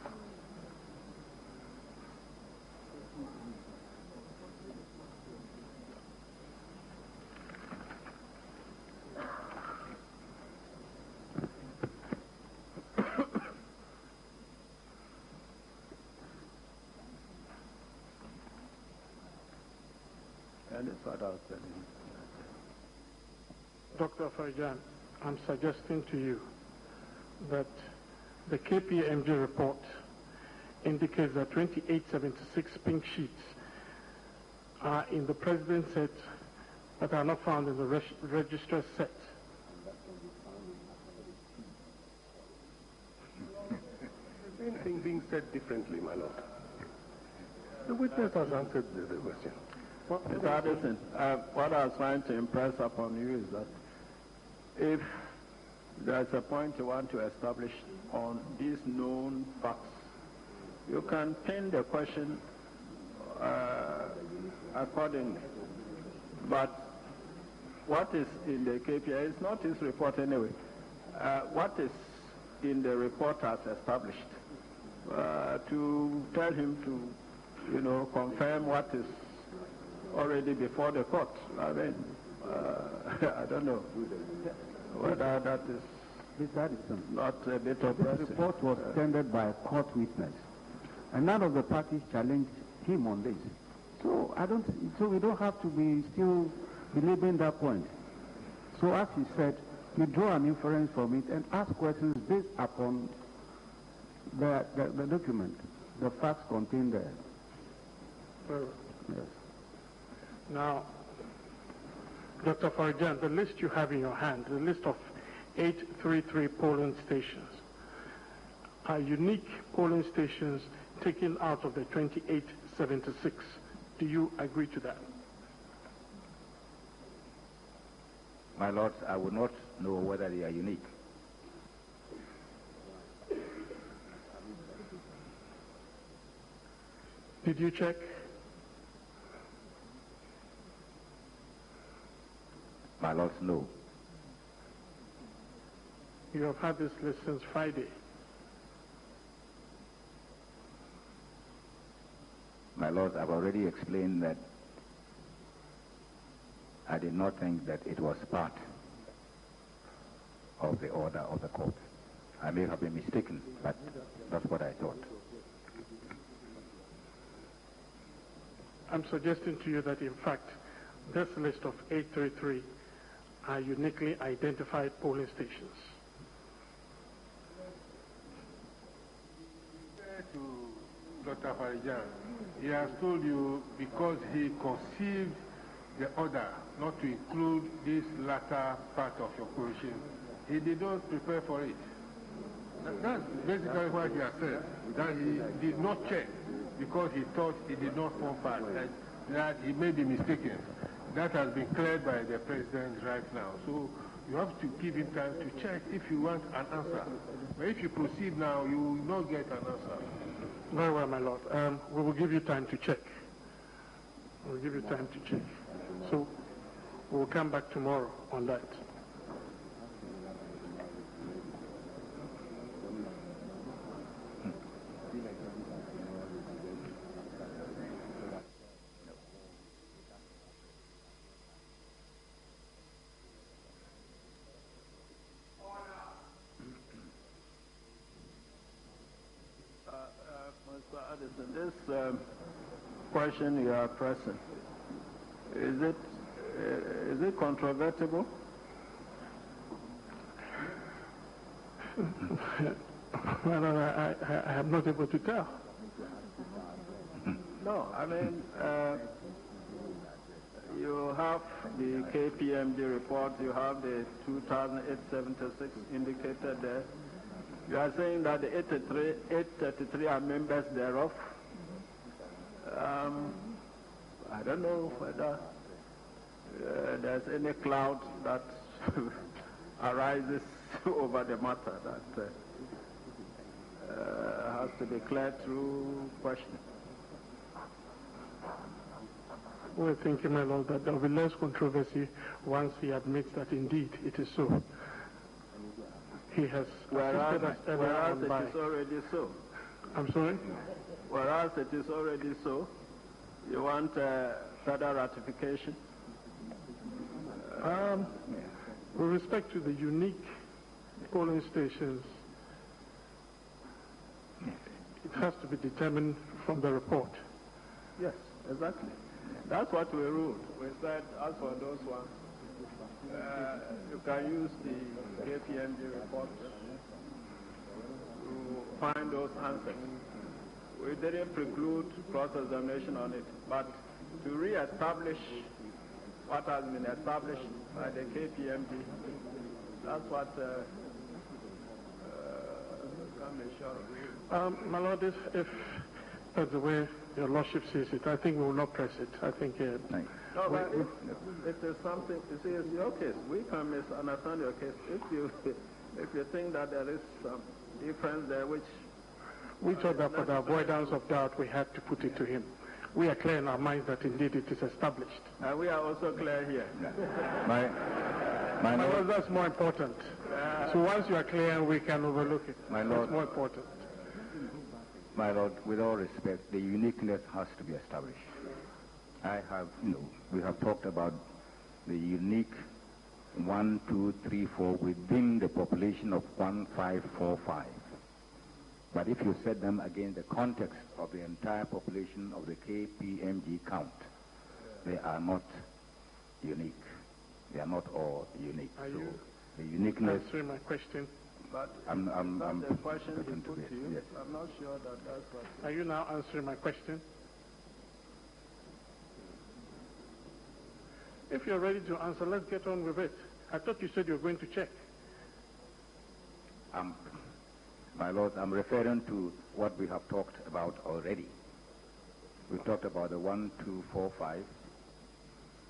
And it's what I was telling you. Dr. Farijan, I'm suggesting to you that the KPMG report indicates that 2876 pink sheets are in the president's set but are not found in the registrar's set. Same thing being said differently, my Lord. The witness has answered the question. Mr. Addison, what I was trying to impress upon you is that if there's a point you want to establish on these known facts, you can pin the question accordingly. But what is in the KPI is not his report anyway. What is in the report as established, to tell him to, confirm what is already before the court. I mean, I don't know whether that is not a bit of the report was tendered by a court witness, and none of the parties challenged him on this. So we don't have to be still believing that point. So as he said, you draw an inference from it and ask questions based upon the document, the facts contained there. Yes. Now, Dr. Farijan, the list you have in your hand, the list of 833 polling stations, are unique polling stations taken out of the 2876. Do you agree to that? My lords, I would not know whether they are unique. Did you check? My lords, no. You have had this list since Friday. My lords, I've already explained that I did not think that it was part of the order of the court. I may have been mistaken, but that's what I thought. I'm suggesting to you that, in fact, this list of 833 are uniquely identified polling stations. To Dr. Farijan, he has told you because he conceived the order not to include this latter part of your position, he did not prepare for it. That's basically what he has said, that he did not check because he thought it did not form part, that he may be mistaken. That has been cleared by the president right now. So you have to give him time to check if you want an answer. But if you proceed now, you will not get an answer. Very well, my lord. We will give you time to check. We'll give you time to check. So we'll come back tomorrow on that. Mr. Addison, this question you are pressing, is it controvertible? Well, I am not able to tell. No, I mean, you have the KPMG report, you have the 2876 indicated there. You are saying that the 833 are members thereof. I don't know whether there's any cloud that arises over the matter that has to be cleared through questioning. Well, thank you, my lord, that there will be less controversy once he admits that indeed it is so. He has whereas it is already so. I'm sorry? Whereas it is already so, you want further ratification? With respect to the unique polling stations, it has to be determined from the report. Yes, exactly. That's what we ruled. We said, as for those ones, you can use the KPMG report to find those answers. We didn't preclude cross-examination on it, but to re-establish what has been established by the KPMG, that's what can be sure. My lord, if that's the way Your Lordship sees it. I think we will not press it. I think... no, but if there's something, you see, it's your case. We can misunderstand your case. If you think that there is some difference there, which... We thought that for the avoidance of doubt, we had to put it to him. We are clear in our minds that indeed it is established. And we are also clear here. My Lord, that's more important. So once you are clear, we can overlook it. My Lord, that's more important. My Lord, with all respect, the uniqueness has to be established. We have talked about the unique 1, 2, 3, 4 within the population of 1545. But if you set them against the context of the entire population of the KPMG count, they are not unique. They are not all unique. Are you the uniqueness... answering my question? But I'm the question he put to you. Yes. I'm not sure that that's what... Are you now answering my question? If you're ready to answer, let's get on with it. I thought you said you were going to check. My Lord, I'm referring to what we have talked about already. We talked about the 1, 2, 4, 5,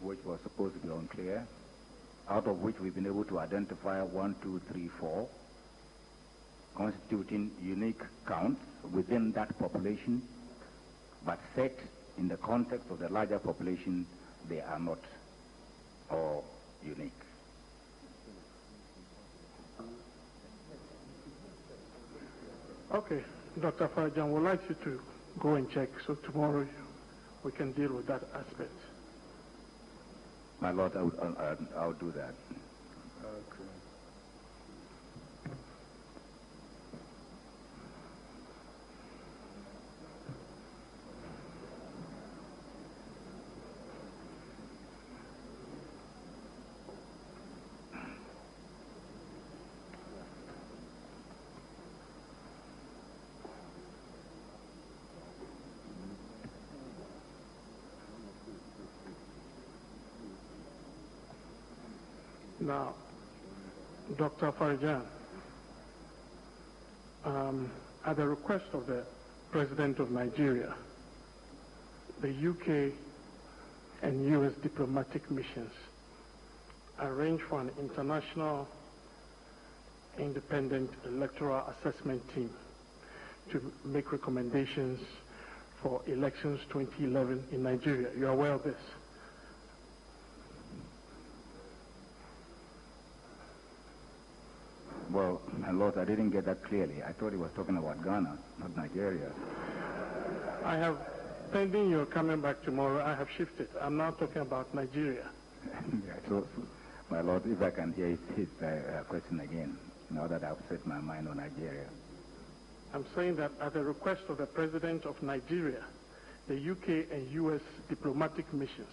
which was supposed to be unclear, out of which we've been able to identify 1, 2, 3, 4, constituting unique counts within that population, but set in the context of the larger population, they are not all unique. Okay, Dr. Farajan, we'd like you to go and check, so tomorrow we can deal with that aspect. My Lord, I'll do that. Okay. Now, Dr. Farajan, at the request of the President of Nigeria, the UK and US diplomatic missions arranged for an international independent electoral assessment team to make recommendations for elections 2011 in Nigeria. You're aware of this? Well, my Lord, I didn't get that clearly. I thought he was talking about Ghana, not Nigeria. I have, pending your coming back tomorrow, I have shifted. I'm now talking about Nigeria. Yeah, so, my Lord, if I can hear his question again, now that I've set my mind on Nigeria. I'm saying that at the request of the President of Nigeria, the UK and US diplomatic missions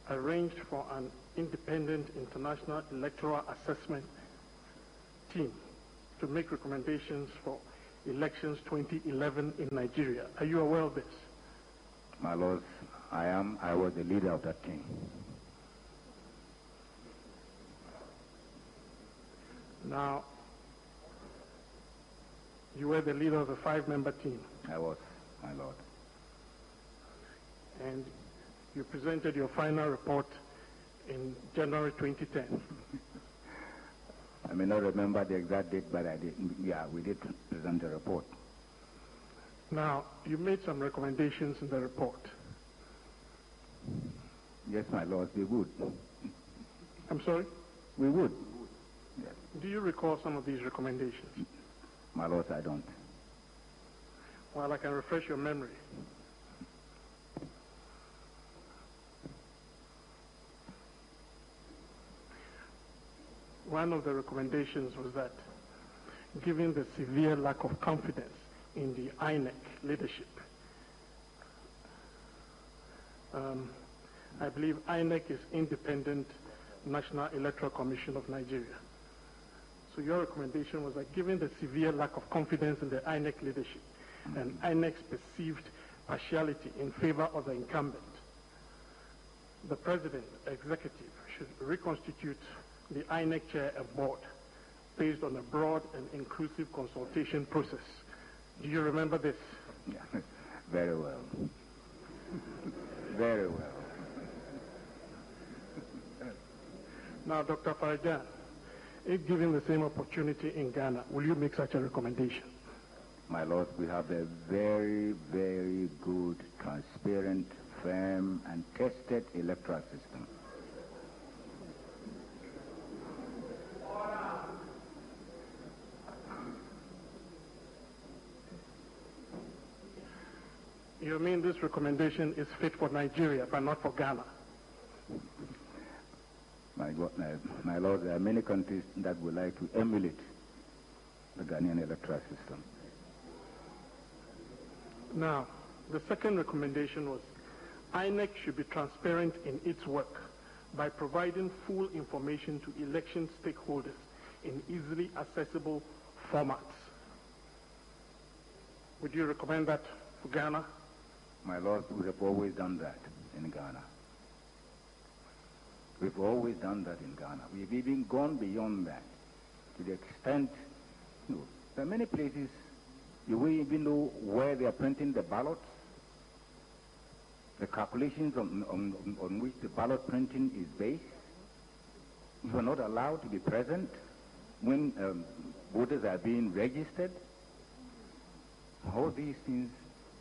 arranged for an independent international electoral assessment team to make recommendations for elections 2011 in Nigeria. Are you aware of this? My Lord, I am. I was the leader of that team. Now, you were the leader of a 5-member team. I was, my Lord. And you presented your final report in January 2010. I may not remember the exact date, but I did. Yeah, we did present a report. Now, you made some recommendations in the report. Yes, my Lord, we would. I'm sorry? We would. Yes. Do you recall some of these recommendations? My Lord, I don't. Well, I can refresh your memory. One of the recommendations was that, given the severe lack of confidence in the INEC leadership, I believe INEC is Independent National Electoral Commission of Nigeria. So your recommendation was that, given the severe lack of confidence in the INEC leadership and INEC's perceived partiality in favor of the incumbent, the President, executive, should reconstitute the INEC chair and board based on a broad and inclusive consultation process. Do you remember this? Yeah. Very well. Very well. Now, Dr. Farajan, if given the same opportunity in Ghana, will you make such a recommendation? My Lord, we have a very, very good, transparent, firm, and tested electoral system. You mean this recommendation is fit for Nigeria, but not for Ghana? My Lord, there are many countries that would like to emulate the Ghanaian electoral system. Now, the second recommendation was INEC should be transparent in its work by providing full information to election stakeholders in easily accessible formats. Would you recommend that for Ghana? My Lord, we have always done that in Ghana. We've always done that in Ghana. We've even gone beyond that to the extent, there are many places you will even know where they are printing the ballots, the calculations on which the ballot printing is based. You are not allowed to be present when voters are being registered. All these things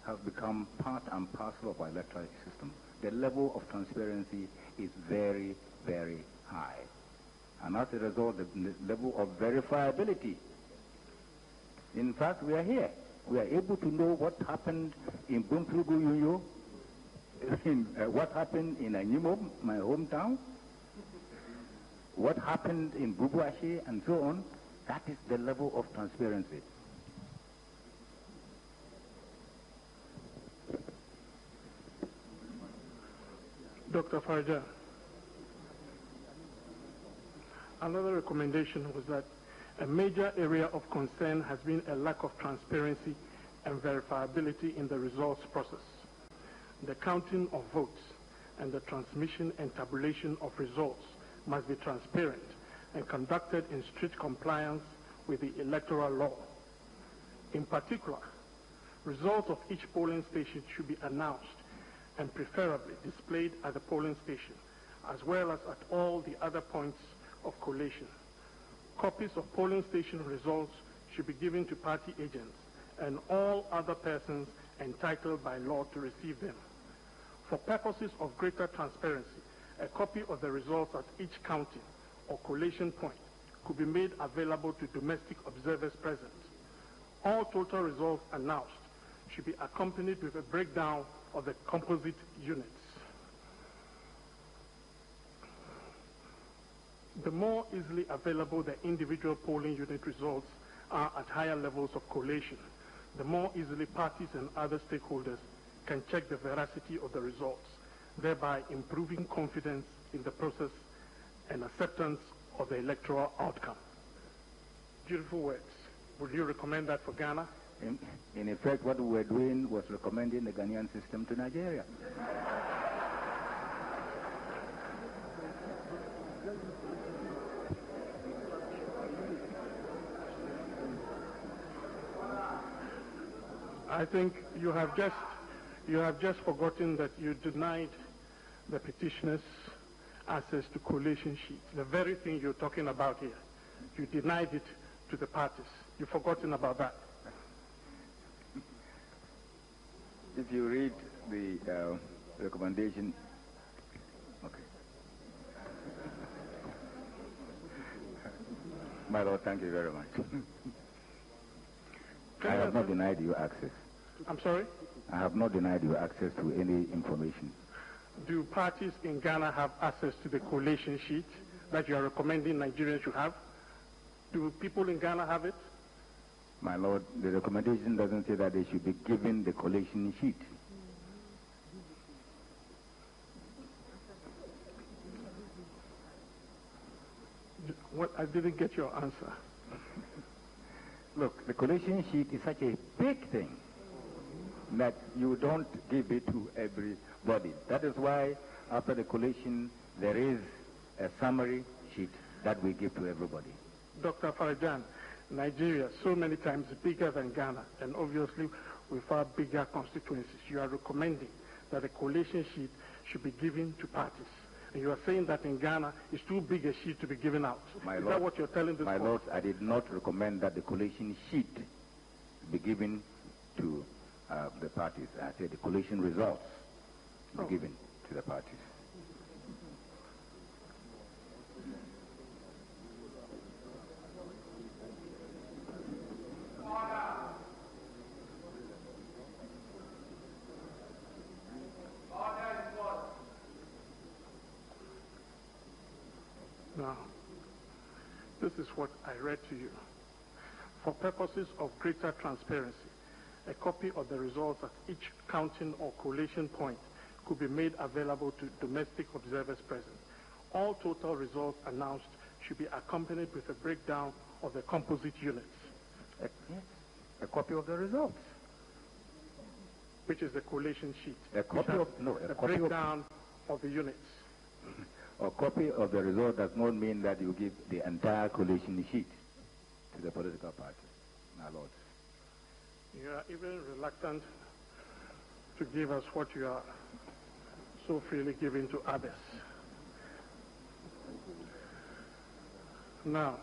have become part and parcel of our electoral system. The level of transparency is very, very high. And as a result, the level of verifiability. In fact, we are here. We are able to know what happened in Bumprugu, what happened in Anyimo, my hometown, what happened in Bubuashi, and so on. That is the level of transparency. Dr. Farajan, another recommendation was that a major area of concern has been a lack of transparency and verifiability in the results process. The counting of votes and the transmission and tabulation of results must be transparent and conducted in strict compliance with the electoral law. In particular, results of each polling station should be announced and preferably displayed at the polling station, as well as at all the other points of collation. Copies of polling station results should be given to party agents and all other persons entitled by law to receive them. For purposes of greater transparency, a copy of the results at each counting or collation point could be made available to domestic observers present. All total results announced should be accompanied with a breakdown of the composite units. The more easily available the individual polling unit results are at higher levels of collation, the more easily parties and other stakeholders can check the veracity of the results, thereby improving confidence in the process and acceptance of the electoral outcome. Beautiful words. Would you recommend that for Ghana? In effect, what we were doing was recommending the Ghanaian system to Nigeria. I think you have just forgotten that you denied the petitioners access to collation sheets. The very thing you're talking about here, you denied it to the parties. You've forgotten about that. If you read the recommendation, okay. My Lord, thank you very much. I have not denied you access. I'm sorry? I have not denied you access to any information. Do parties in Ghana have access to the collation sheet that you are recommending Nigerians should have? Do people in Ghana have it? My Lord, the recommendation doesn't say that they should be given the collation sheet. What? I didn't get your answer. Look, the collation sheet is such a big thing that you don't give it to everybody. That is why after the collation there is a summary sheet that we give to everybody. Dr. Farajan, Nigeria so many times bigger than Ghana, and obviously with far bigger constituencies. You are recommending that a collation sheet should be given to parties. And you are saying that in Ghana, it's too big a sheet to be given out. Is that what you're telling this My court? Lord, I did not recommend that the collation sheet be given to the parties. I said the collation results be given to the parties. Now, this is what I read to you. For purposes of greater transparency, a copy of the results at each counting or collation point could be made available to domestic observers present. All total results announced should be accompanied with a breakdown of the composite units. A copy of the results. Which is the collation sheet. A copy of, no, a the copy breakdown of the units. A copy of the result does not mean that you give the entire collation sheet to the political party, my lord. You are even reluctant to give us what you are so freely giving to others. Now,